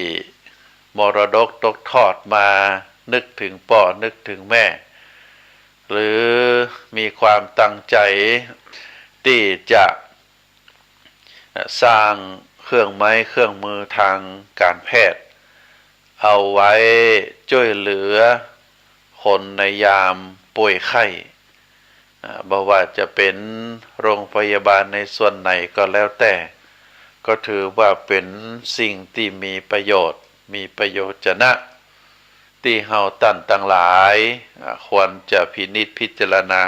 มรดกตกทอดมานึกถึงพ่อนึกถึงแม่หรือมีความตั้งใจที่จะสร้างเครื่องไม้เครื่องมือทางการแพทย์เอาไว้ช่วยเหลือคนในยามป่วยไข้บ่ว่าจะเป็นโรงพยาบาลในส่วนไหนก็แล้วแต่ก็ถือว่าเป็นสิ่งที่มีประโยชน์มีประโยชน์นะที่เฮาตั้งหลายควรจะพินิจพิจารณา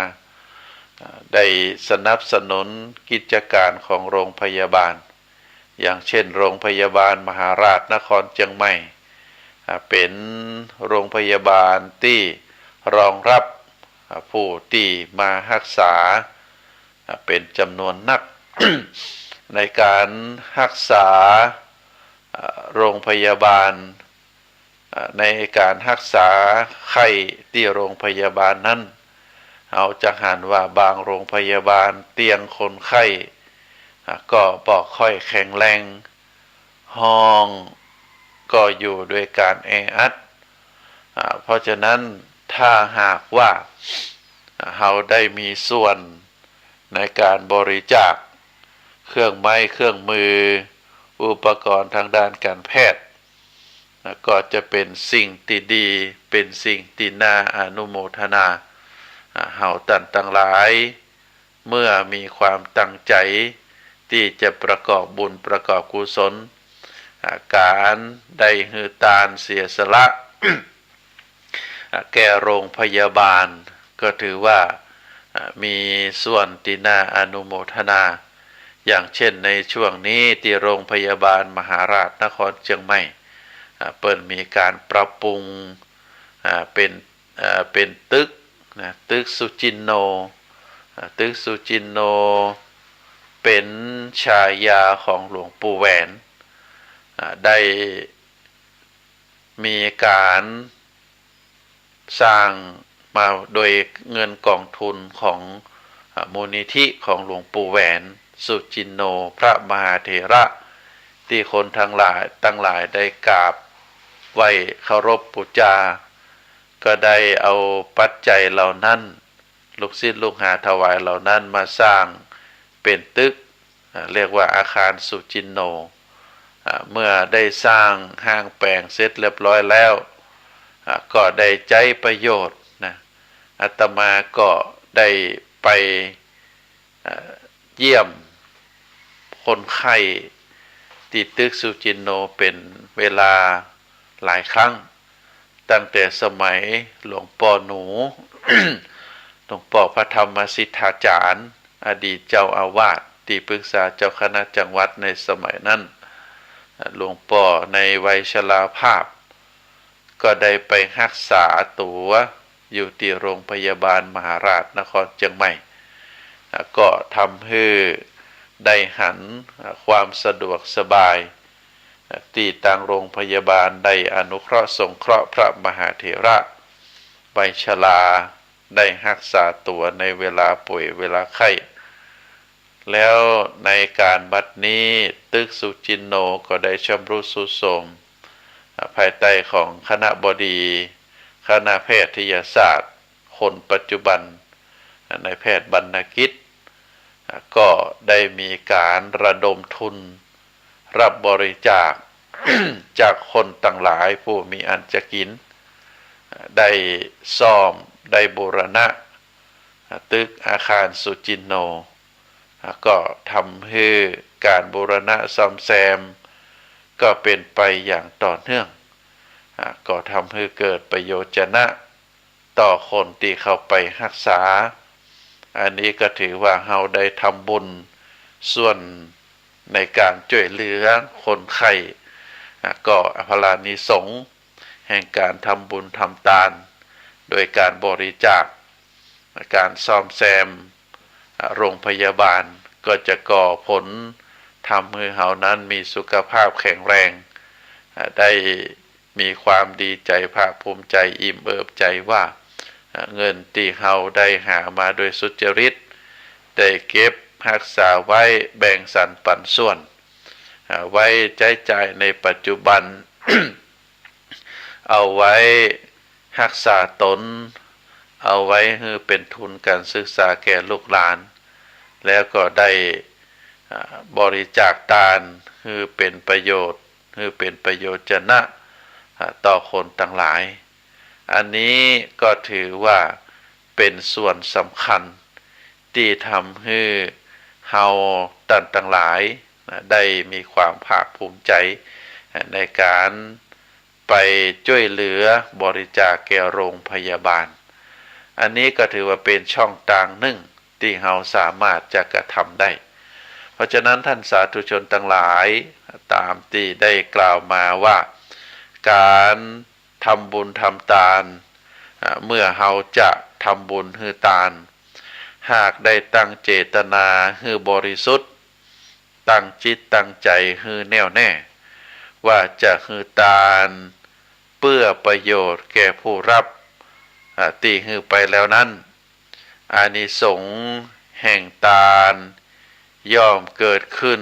ได้สนับสนุนกิจการของโรงพยาบาลอย่างเช่นโรงพยาบาลมหาราชนครเชียงใหม่เป็นโรงพยาบาลที่รองรับผู้ที่มารักษาเป็นจำนวนนัก ในการรักษาโรงพยาบาลในการรักษาไข้ที่โรงพยาบาลนั้นเอาจะหันว่าบางโรงพยาบาลเตียงคนไข้ก็บ่ค่อยแข็งแรงห้องก็อยู่ด้วยการแออัดเพราะฉะนั้นถ้าหากว่าเราได้มีส่วนในการบริจาคเครื่องไม้เครื่องมืออุปกรณ์ทางด้านการแพทย์ก็จะเป็นสิ่งที่ดีเป็นสิ่งที่น่าอนุโมทนาเฮาตั้งหลายเมื่อมีความตั้งใจที่จะประกอบบุญประกอบกุศลการได้ฮือตานเสียสละ แก่โรงพยาบาลก็ถือว่ามีส่วนที่น่าอนุโมทนาอย่างเช่นในช่วงนี้ที่โรงพยาบาลมหาราชนครเชียงใหม่เปิดมีการปรับปรุงเป็นตึกสุจินโนตึกสุจินโนเป็นฉายาของหลวงปู่แหวนได้มีการสร้างมาโดยเงินกองทุนของมูลนิธิของหลวงปู่แหวนสุจินโนพระมหาเถระที่คนทั้งหลายได้กราบไหว้เคารพบูชาก็ได้เอาปัจจัยเหล่านั้นลูกศิษย์ลูกหาถวายเหล่านั้นมาสร้างเป็นตึกเรียกว่าอาคารสุจินโนเมื่อได้สร้างห้างแปลงเสร็จเรียบร้อยแล้วก็ได้ใจประโยชน์อาตมาก็ได้ไปเยี่ยมคนไข้ที่ตึกสุจินโนเป็นเวลาหลายครั้งตั้งแต่สมัยหลวงพ่อหนู หลวงพ่อพระธรรมสิทธาจารย์อดีตเจ้าอาวาสที่ปรึกษาเจ้าคณะจังหวัดในสมัยนั้นหลวงพ่อในวัยชราภาพก็ได้ไปรักษาตัวอยู่ที่โรงพยาบาลมหาราชนครเชียงใหม่ก็ทำให้ได้หันความสะดวกสบายที่ต่างโรงพยาบาลได้อนุเคราะห์สงเคราะห์พระมหาเถระวัยชราได้รักษาตัวในเวลาป่วยเวลาไข้แล้วในการบัดนี้ตึกสุจินโนก็ได้ชำรุดทรุดโทรมภายใต้ของคณบดีคณะแพทยศาสตร์คนปัจจุบันในแพทย์บรรณกิจก็ได้มีการระดมทุนรับบริจาค จากคนต่างหลายผู้มีอันจะกินได้ซ่อมได้บูรณะตึกอาคารสุจินโนก็ทำให้การบูรณะซ่อมแซมก็เป็นไปอย่างต่อเนื่องก็ทำให้เกิดประโยชน์นะต่อคนที่เข้าไปรักษาอันนี้ก็ถือว่าเราได้ทำบุญส่วนในการช่วยเหลือคนไข้ก็พลานิสงส์แห่งการทำบุญทำทานโดยการบริจาคการซ่อมแซมโรงพยาบาลก็จะก่อผลทำให้เรานั้นมีสุขภาพแข็งแรงได้ มีความดีใจภาคภูมิใจอิ่มเอิบใจว่าเงินที่เฮาได้หามาโดยสุจริตได้เก็บรักษาไว้แบ่งสรรปันส่วนไว้ใช้จ่ายในปัจจุบัน เอาไว้รักษาตนเอาไว้ให้เป็นทุนการศึกษาแก่ลูกหลานแล้วก็ได้บริจาคทานให้เป็นประโยชน์ให้เป็นประโยชน์จะนะต่อคนทั้งหลายอันนี้ก็ถือว่าเป็นส่วนสำคัญที่ทำให้เฮาทั้งหลายได้มีความภาคภูมิใจในการไปช่วยเหลือบริจาคแก่โรงพยาบาลอันนี้ก็ถือว่าเป็นช่องทางหนึ่งที่เฮาสามารถจะกระทำได้เพราะฉะนั้นท่านสาธุชนทั้งหลายตามที่ได้กล่าวมาว่าการทำบุญทำทานเมื่อเฮาจะทำบุญฮือทานหากได้ตั้งเจตนาฮือบริสุทธิ์ตั้งจิตตั้งใจฮือแน่วแน่ว่าจะฮือทานเพื่อประโยชน์แก่ผู้รับที่ฮือไปแล้วนั้นอานิสงส์แห่งทานย่อมเกิดขึ้น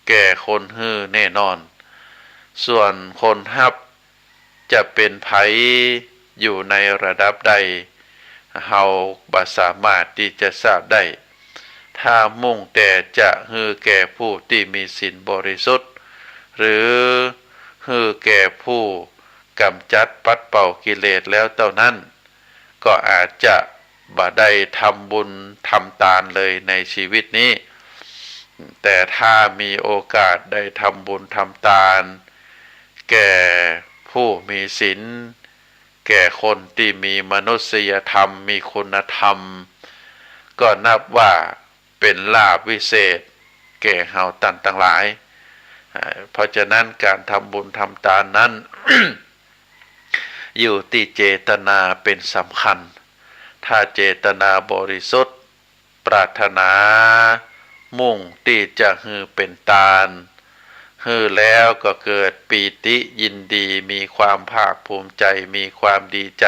แก่คนฮือแน่นอนส่วนคนรับจะเป็นไผอยู่ในระดับใดเฮาบ่สามารถที่จะทราบได้ถ้ามุ่งแต่จะฮือแก่ผู้ที่มีศีลบริสุทธิ์หรือฮือแก่ผู้กำจัดปัดเป่ากิเลสแล้วเท่านั้นก็อาจจะบ่ได้ทำบุญทำทานเลยในชีวิตนี้แต่ถ้ามีโอกาสได้ทำบุญทำทานแก่ผู้มีศีลแก่คนที่มีมนุษยธรรมมีคุณธรรมก็นับว่าเป็นลาภวิเศษแก่เฮาทั้งหลายเพราะฉะนั้นการทำบุญทำทานนั้น อยู่ที่เจตนาเป็นสำคัญถ้าเจตนาบริสุทธิ์ปรารถนามุ่งที่จะฮือเป็นทานฮือแล้วก็เกิดปีติยินดีมีความภาคภูมิใจมีความดีใจ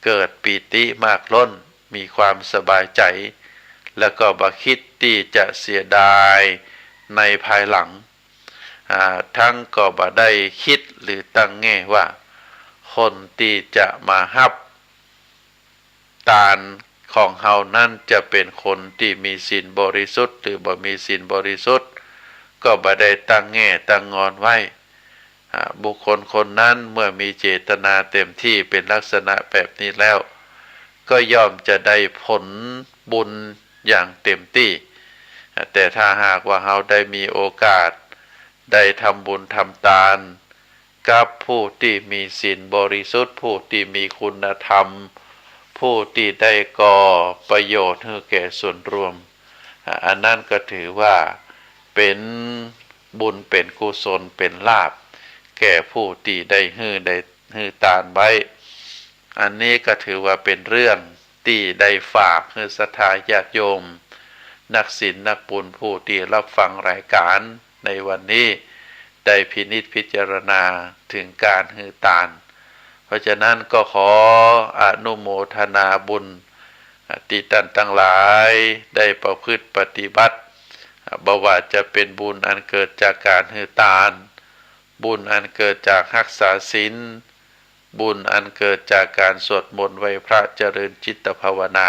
เกิดปีติมากล้นมีความสบายใจแล้วก็บ่คิดที่จะเสียดายในภายหลังทั้งก็บ่ได้คิดหรือตั้งแง่ว่าคนที่จะมารับทานของเฮานั่นจะเป็นคนที่มีศีลบริสุทธิ์หรือบ่มีศีลบริสุทธิ์ก็บ่ได้ตั้งแง่ตั้งงอนไว้บุคคลคนนั้นเมื่อมีเจตนาเต็มที่เป็นลักษณะแบบนี้แล้วก็ย่อมจะได้ผลบุญอย่างเต็มที่แต่ถ้าหากว่าเฮาได้มีโอกาสได้ทำบุญทำทานกับผู้ที่มีศีลบริสุทธิ์ผู้ที่มีคุณธรรมผู้ที่ได้ก่อประโยชน์ให้แก่ส่วนรวมอันนั้นก็ถือว่าเป็นบุญเป็นกุศลเป็นลาภแก่ผู้ที่ได้ฮือทานไว้อันนี้ก็ถือว่าเป็นเรื่องที่ได้ฝากให้ศรัทธาญาติโยมนักศีลนักบุญผู้ที่รับฟังรายการในวันนี้ได้พินิจพิจารณาถึงการฮือทานเพราะฉะนั้นก็ขออนุโมทนาบุญที่ท่านทั้งหลายได้ประพฤติปฏิบัติบ่ว่าจะเป็นบุญอันเกิดจากการฮือทานบุญอันเกิดจากรักษาศีลบุญอันเกิดจากการสวดมนต์ไหว้พระเจริญจิตภาวนา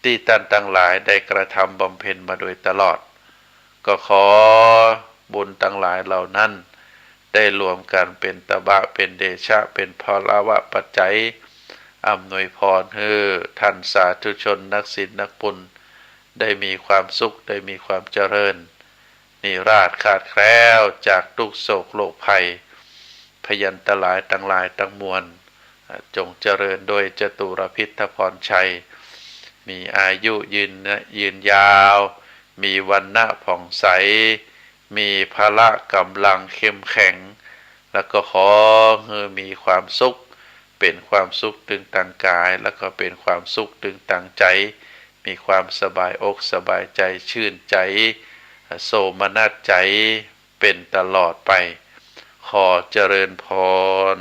ที่ท่านทั้งหลายได้กระทำบำเพ็ญมาโดยตลอดก็ขอบุญทั้งหลายเหล่านั้นได้รวมกันเป็นตบะเป็นเดชะเป็นพลวะปัจจัยอำนวยพรให้ท่านสาธุชนนักศีลนักบุญได้มีความสุขได้มีความเจริญนิราศขาดแคล้วจากทุกโศกโรคภัยพยันตรายทั้งหลายทั้งมวลจงเจริญโดยจตุรพิธพรชัยมีอายุยืนยาวมีวรรณะผ่องใสมีพละกำลังเข้มแข็งแล้วก็ขอให้มีความสุขเป็นความสุขตึงตังกายแล้วก็เป็นความสุขตึงตังใจมีความสบายอกสบายใจชื่นใจโสมนัสใจเป็นตลอดไปข ขอเจริญพร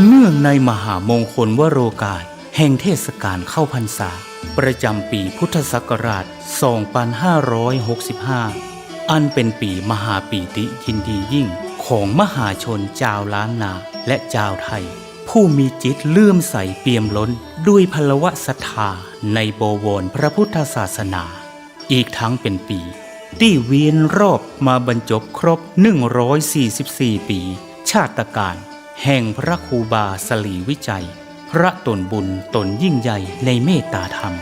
เนื่องในมหามงคลวโรกาสแห่งเทศกาลเข้าพรรษาประจำปีพุทธศักราช 2565 อันเป็นปีมหาปีติยินดียิ่งของมหาชนชาวล้านนาและชาวไทย ผู้มีจิตเลื่อมใสเปี่ยมล้นด้วยพลวะศรัทธาในบวรพระพุทธศาสนาอีกทั้งเป็นปีที่เวียนรอบมาบรรจบครบ 144 ปีชาตกาลแห่งพระครูบาสลีวิจัยพระตนบุญตนยิ่งใหญ่ในเมตตาธรรม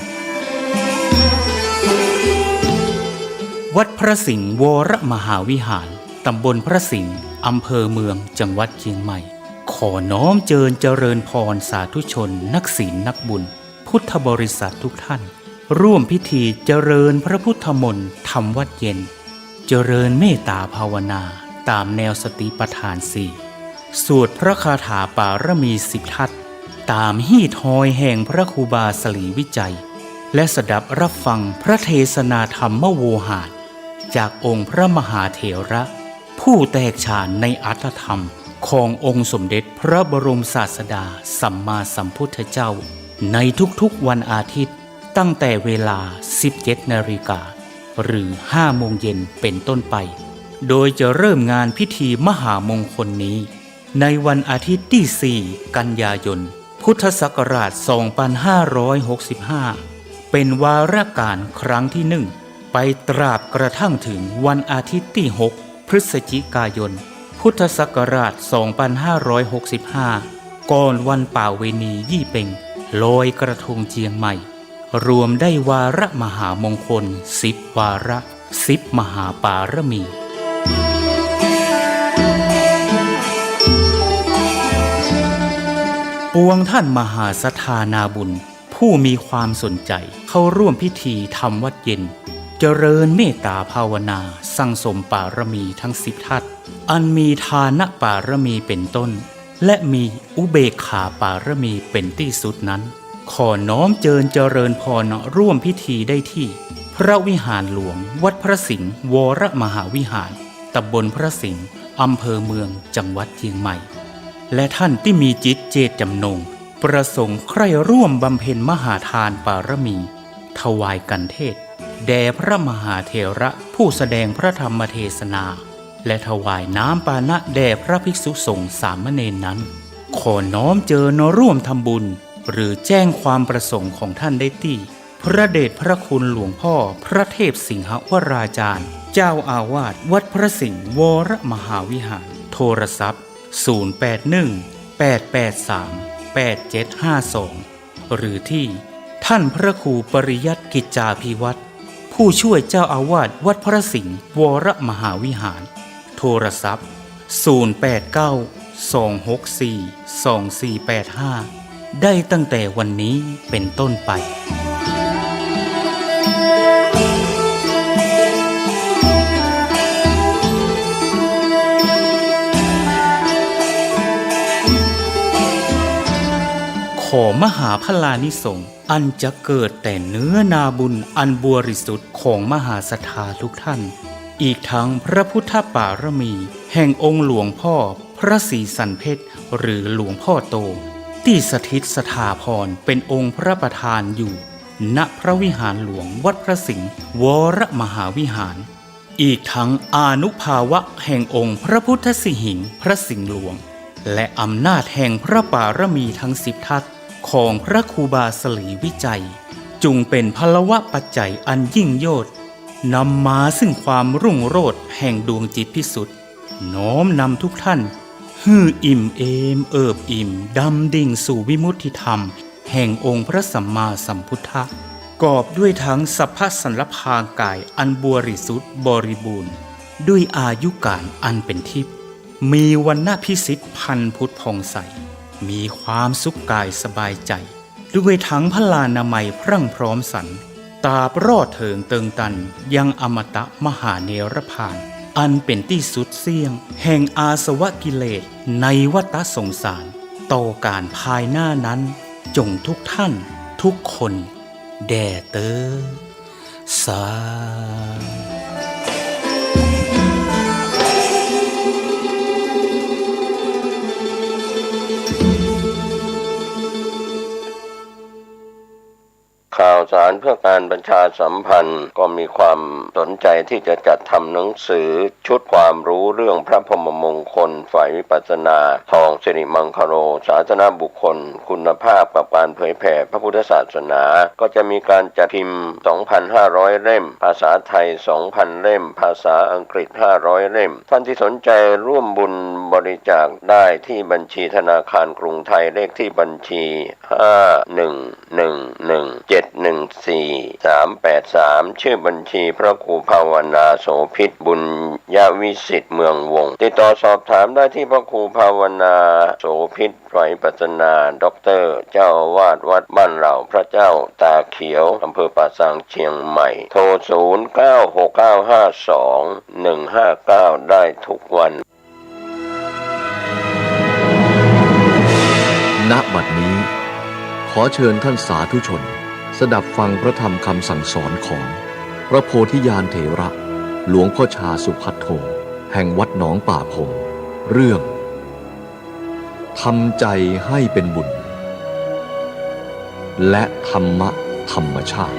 วัดพระสิงห์วรมหาวิหารตำบลพระสิงห์อำเภอเมืองจังหวัดเชียงใหม่ขอน้อมเจริญพรสาธุชนนักศีลนักบุญพุทธบริษัททุกท่านร่วมพิธีเจริญพระพุทธมนต์ทำวัดเย็นเจริญเมตตาภาวนาตามแนวสติปัฏฐานสี่สวดพระคาถาปารมี10 ทัศตามฮีทหอยแห่งพระครูบาสลีวิจัยและสดับรับฟังพระเทศนาธรรมโวหารจากองค์พระมหาเถระผู้แตกฉานในอัตถธรรมขององค์สมเด็จพระบรมศาสดาสัมมาสัมพุทธเจ้าในทุกๆวันอาทิตย์ตั้งแต่เวลา 17 นาฬิกาหรือ 5 โมงเย็นเป็นต้นไปโดยจะเริ่มงานพิธีมหามงคลนี้ในวันอาทิตย์ที่ 4 กันยายนพุทธศักราช 2565 เป็นวาระการครั้งที่ 1 ไปตราบกระทั่งถึงวันอาทิตย์ที่ 6 พฤศจิกายนพุทธศักราช 2565 ก่อนวันป่าเวณียี่เป็งลอยกระทงเจียงใหม่รวมได้วาระมหามงคล10 วาระ10 มหาปารมีปวงท่านมหาศรัทธานาบุญผู้มีความสนใจเข้าร่วมพิธีทำวัดเย็นเจริญเมตตาภาวนาสั่งสมปารมีทั้ง10 ทัศอันมีทานปารมีเป็นต้นและมีอุเบกขาปารมีเป็นที่สุดนั้นขอน้อมเจริญพรร่วมพิธีได้ที่พระวิหารหลวงวัดพระสิงห์วรมหาวิหารตำบลพระสิงห์อำเภอเมืองจังหวัดเชียงใหม่และท่านที่มีจิตเจตจำนงประสงค์ใคร่ร่วมบำเพ็ญมหาทานปารมีถวายกันเทศแด่พระมหาเถระผู้แสดงพระธรรมเทศนาและถวายน้ำปานะแด่พระภิกษุสงฆ์สามเณรนั้นขอน้อมร่วมทำบุญหรือแจ้งความประสงค์ของท่านได้ที่พระเดชพระคุณหลวงพ่อพระเทพสิงหวราจารย์เจ้าอาวาสวัดพระสิงห์วรมหาวิหารโทรศัพท์081-883-8752 หรือที่ท่านพระครูปริยัติกิจจาภิวัตรผู้ช่วยเจ้าอาวาสวัดพระสิงห์วรมหาวิหารโทรศัพท์089-264-2485 ได้ตั้งแต่วันนี้เป็นต้นไปขอมหาพลานิสงส์อันจะเกิดแต่เนื้อนาบุญอันบริสุทธิ์ของมหาศรัทธาทุกท่านอีกทั้งพระพุทธปารมีแห่งองค์หลวงพ่อพระศรีสันเพชรหรือหลวงพ่อโตที่สถิตสถาพรเป็นองค์พระประธานอยู่ณพระวิหารหลวงวัดพระสิงห์วรมหาวิหารอีกทั้งอานุภาวะแห่งองค์พระพุทธสิหิงค์พระสิงห์หลวงและอำนาจแห่งพระปารมีทั้ง10 ทัศของพระครูบาสลีวิจัยจุงเป็นพลวะปัจจัยอันยิ่งโยชน์นำมาซึ่งความรุ่งโรจน์แห่งดวงจิตพิสุทธิ์น้อมนำทุกท่านฮืออิ่มเอมเอิบอิ่มดำดิ่งสู่วิมุตติธรรมแห่งองค์พระสัมมาสัมพุทธะกอบด้วยทั้งสัพพสันลภางกายอันบริสุทธิ์บริบูรณ์ด้วยอายุการอันเป็นทิพย์มีวรรณพิสิทธิ์พันพุทธผ่องใสมีความสุขกายสบายใจด้วยทั้งพลานามัยพรั่งพร้อมสรรตราบรอดเถิงเติงตันยังอมตะมหาเนรพาน อันเป็นที่สุดเสี่ยงแห่งอาสวะกิเลสในวัฏสงสารต่อการภายหน้านั้นจงทุกท่านทุกคนแด่เตอสาข่าวสารเพื่อการประชาสัมพันธ์ก็มีความสนใจที่จะจัดทำหนังสือชุดความรู้เรื่องพระพรหมมงคลฝ่ายวิปัสสนาทองสิริมังคโรศาสนบุคคลคุณภาพกับการเผยแผ่พระพุทธศาสนาก็จะมีการจัดพิมพ์ 2,500 เล่มภาษาไทย 2,000 เล่มภาษาอังกฤษ 500 เล่มท่านที่สนใจร่วมบุญบริจาคได้ที่บัญชีธนาคารกรุงไทยเลขที่บัญชี5111714383ชื่อบัญชีพระครูภาวนาโสภิตบุญญาวิสิทธิ์เมืองวงติดต่อสอบถามได้ที่พระครูภาวนาโสภิตฝ่ายวิปัสสนาด็อกเตอร์เจ้าอาวาสวัดบ้านเหล่าพระเจ้าตาเขียวอำเภอป่าซางเชียงใหม่โทร0969521159ได้ทุกวันณ บัดนี้ขอเชิญท่านสาธุชนสดับฟังพระธรรมคำสั่งสอนของพระโพธิญาณเถระหลวงพ่อชาสุภัทโทแห่งวัดหนองป่าพงเรื่องทำใจให้เป็นบุญและธรรมะธรรมชาติ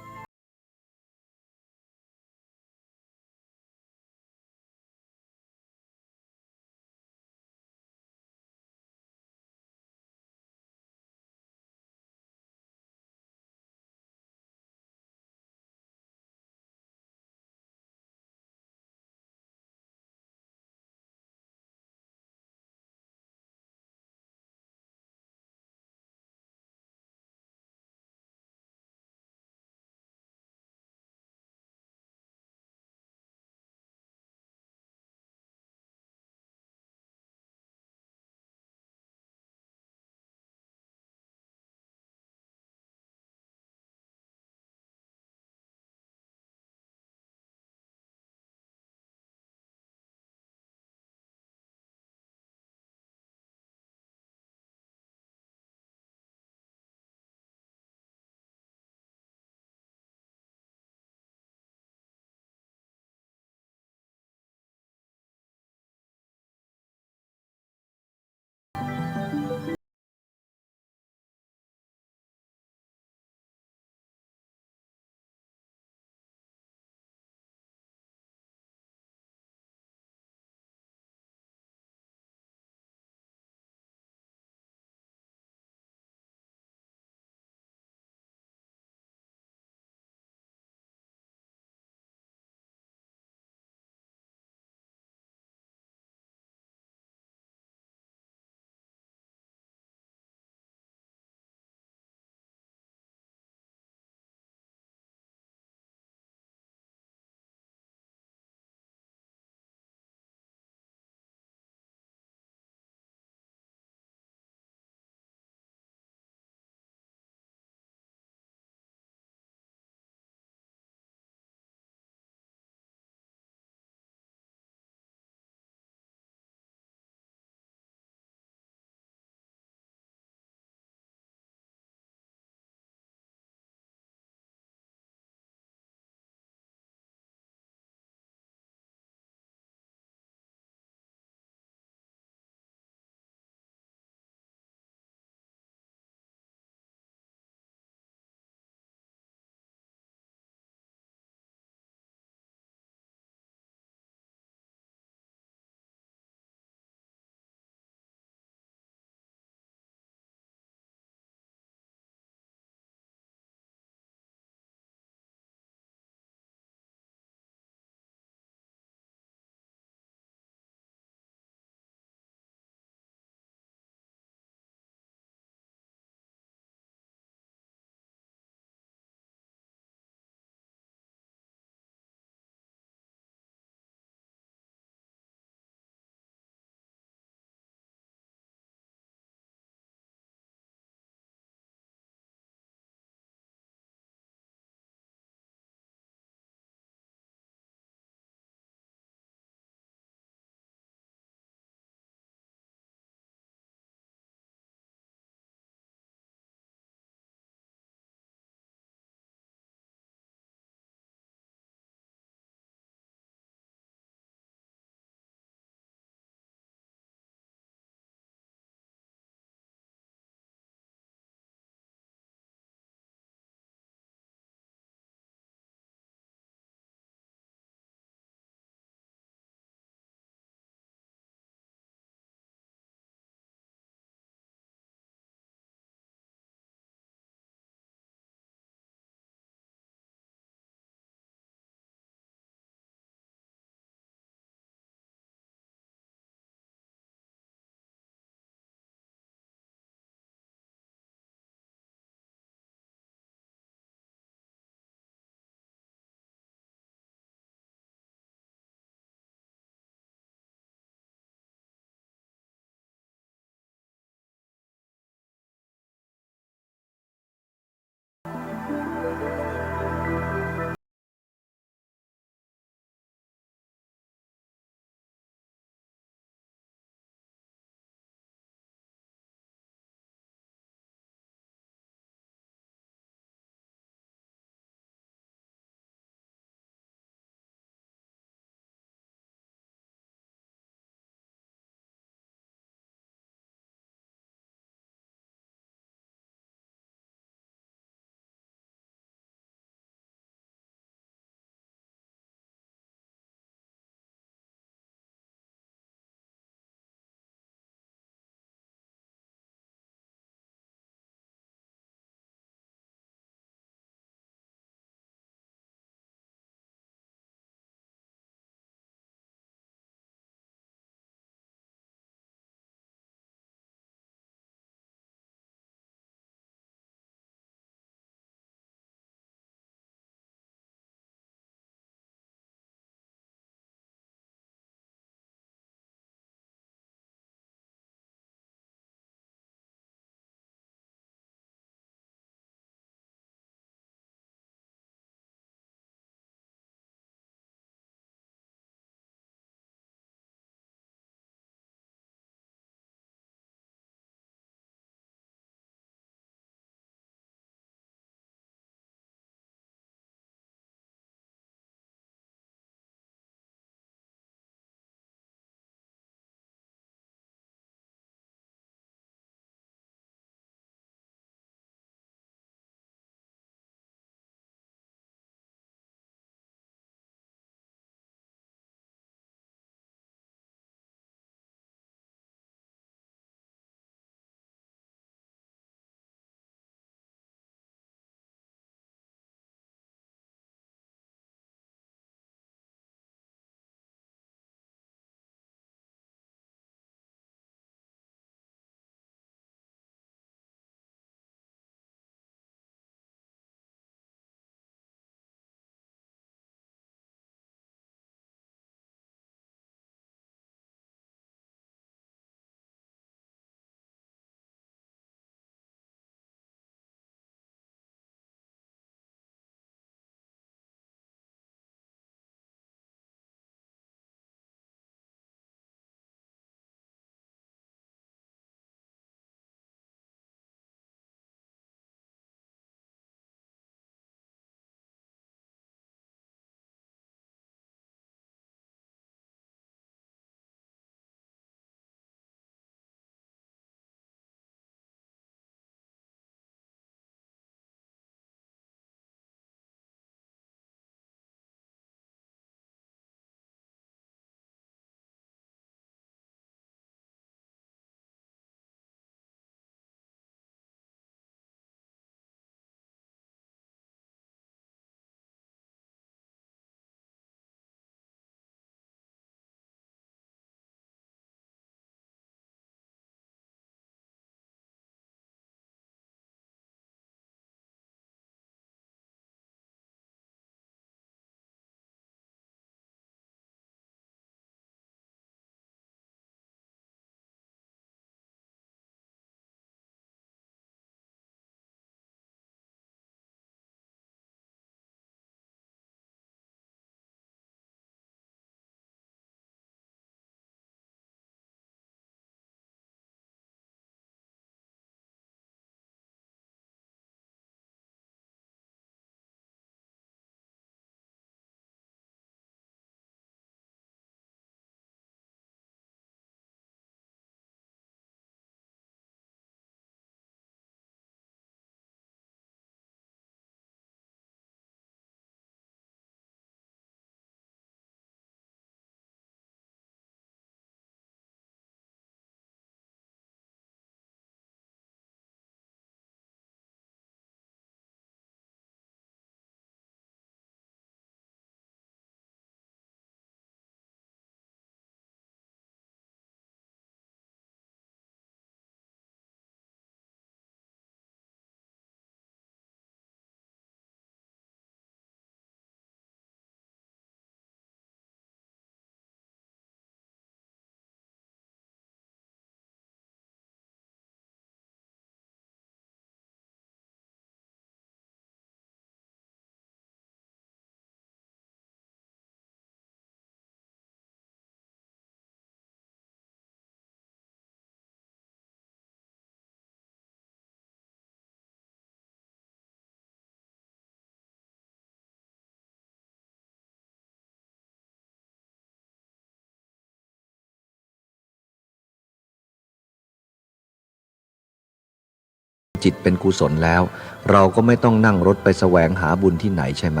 จิตเป็นกุศลแล้วเราก็ไม่ต้องนั่งรถไปแสวงหาบุญที่ไหนใช่ไหม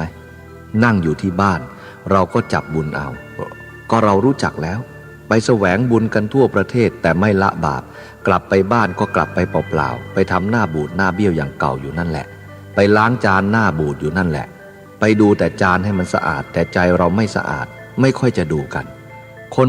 นั่งอยู่ที่บ้านเราก็จับบุญเอาก็เรารู้จักแล้วไปแสวงบุญกันทั่วประเทศแต่ไม่ละบาปกลับไปบ้านก็กลับไปเปล่าๆไปทำหน้าบูดหน้าเบี้ยวอย่างเก่าอยู่นั่นแหละไปล้างจานหน้าบูดอยู่นั่นแหละไปดูแต่จานให้มันสะอาดแต่ใจเราไม่สะอาดไม่ค่อยจะดูกันคน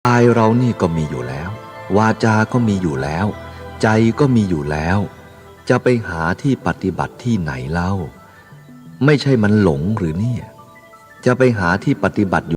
กายเรานี่ก็มีอยู่แล้ววาจาก็มีอยู่แล้ว ใจก็มีอยู่แล้ว จะไปหาที่ปฏิบัติที่ไหนเล่าไม่ใช่มันหลงหรือเนี่ยจะไปหาที่ปฏิบัติอยู่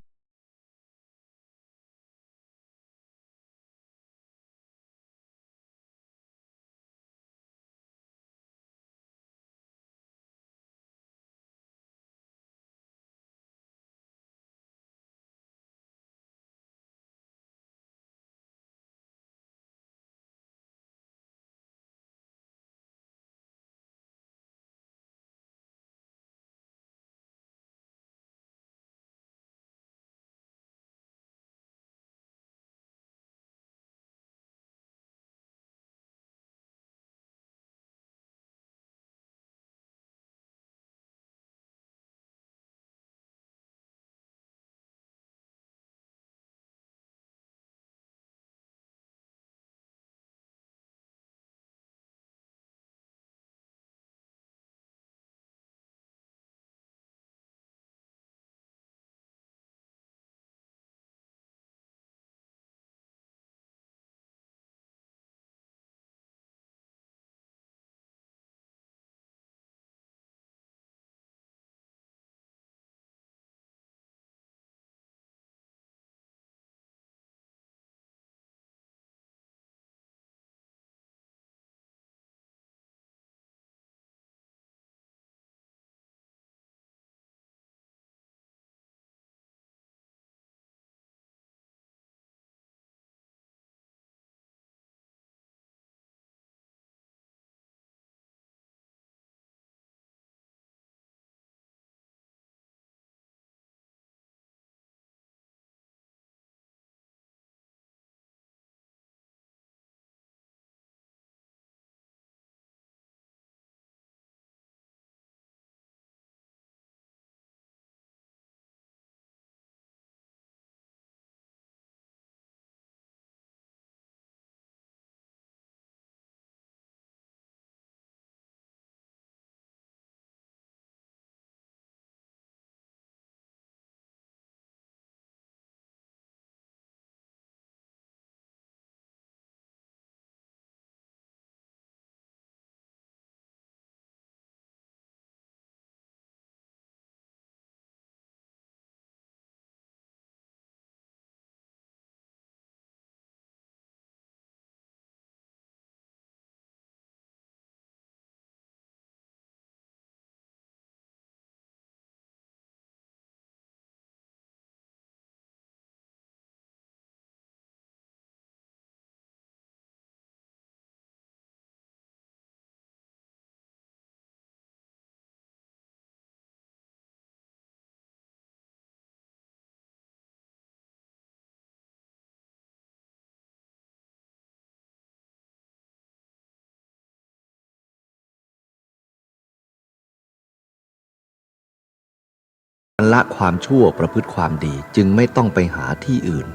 ละความชั่วประพฤติความดีจึงไม่ต้องไปหาที่อื่น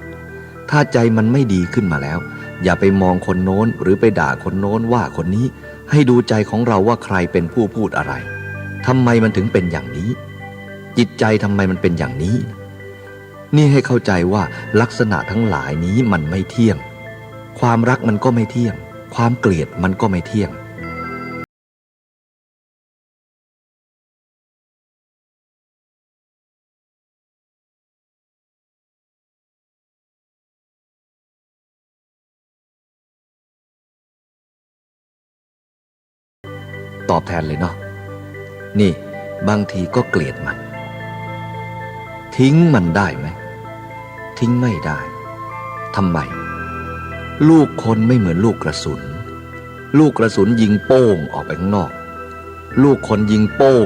ถ้าใจมันไม่ดีขึ้นมาแล้วอย่าไปมองคนโน้นหรือไปด่าคนโน้นว่าคนนี้ให้ดูใจของเราว่าใครเป็นผู้พูดอะไรทำไมมันถึงเป็นอย่างนี้จิตใจทำไมมันเป็นอย่างนี้นี่ให้เข้าใจว่าลักษณะทั้งหลายนี้มันไม่เที่ยงความรักมันก็ไม่เที่ยงความเกลียดมันก็ไม่เที่ยงตอบแทนเลยเนาะนี่บางทีก็เกลียดมันทิ้งมันได้ไหมทิ้งไม่ได้ทำไมลูกคนไม่เหมือนลูกกระสุนลูกกระสุนยิงโป้งออกไปข้างนอกลูกคนยิงโป้ง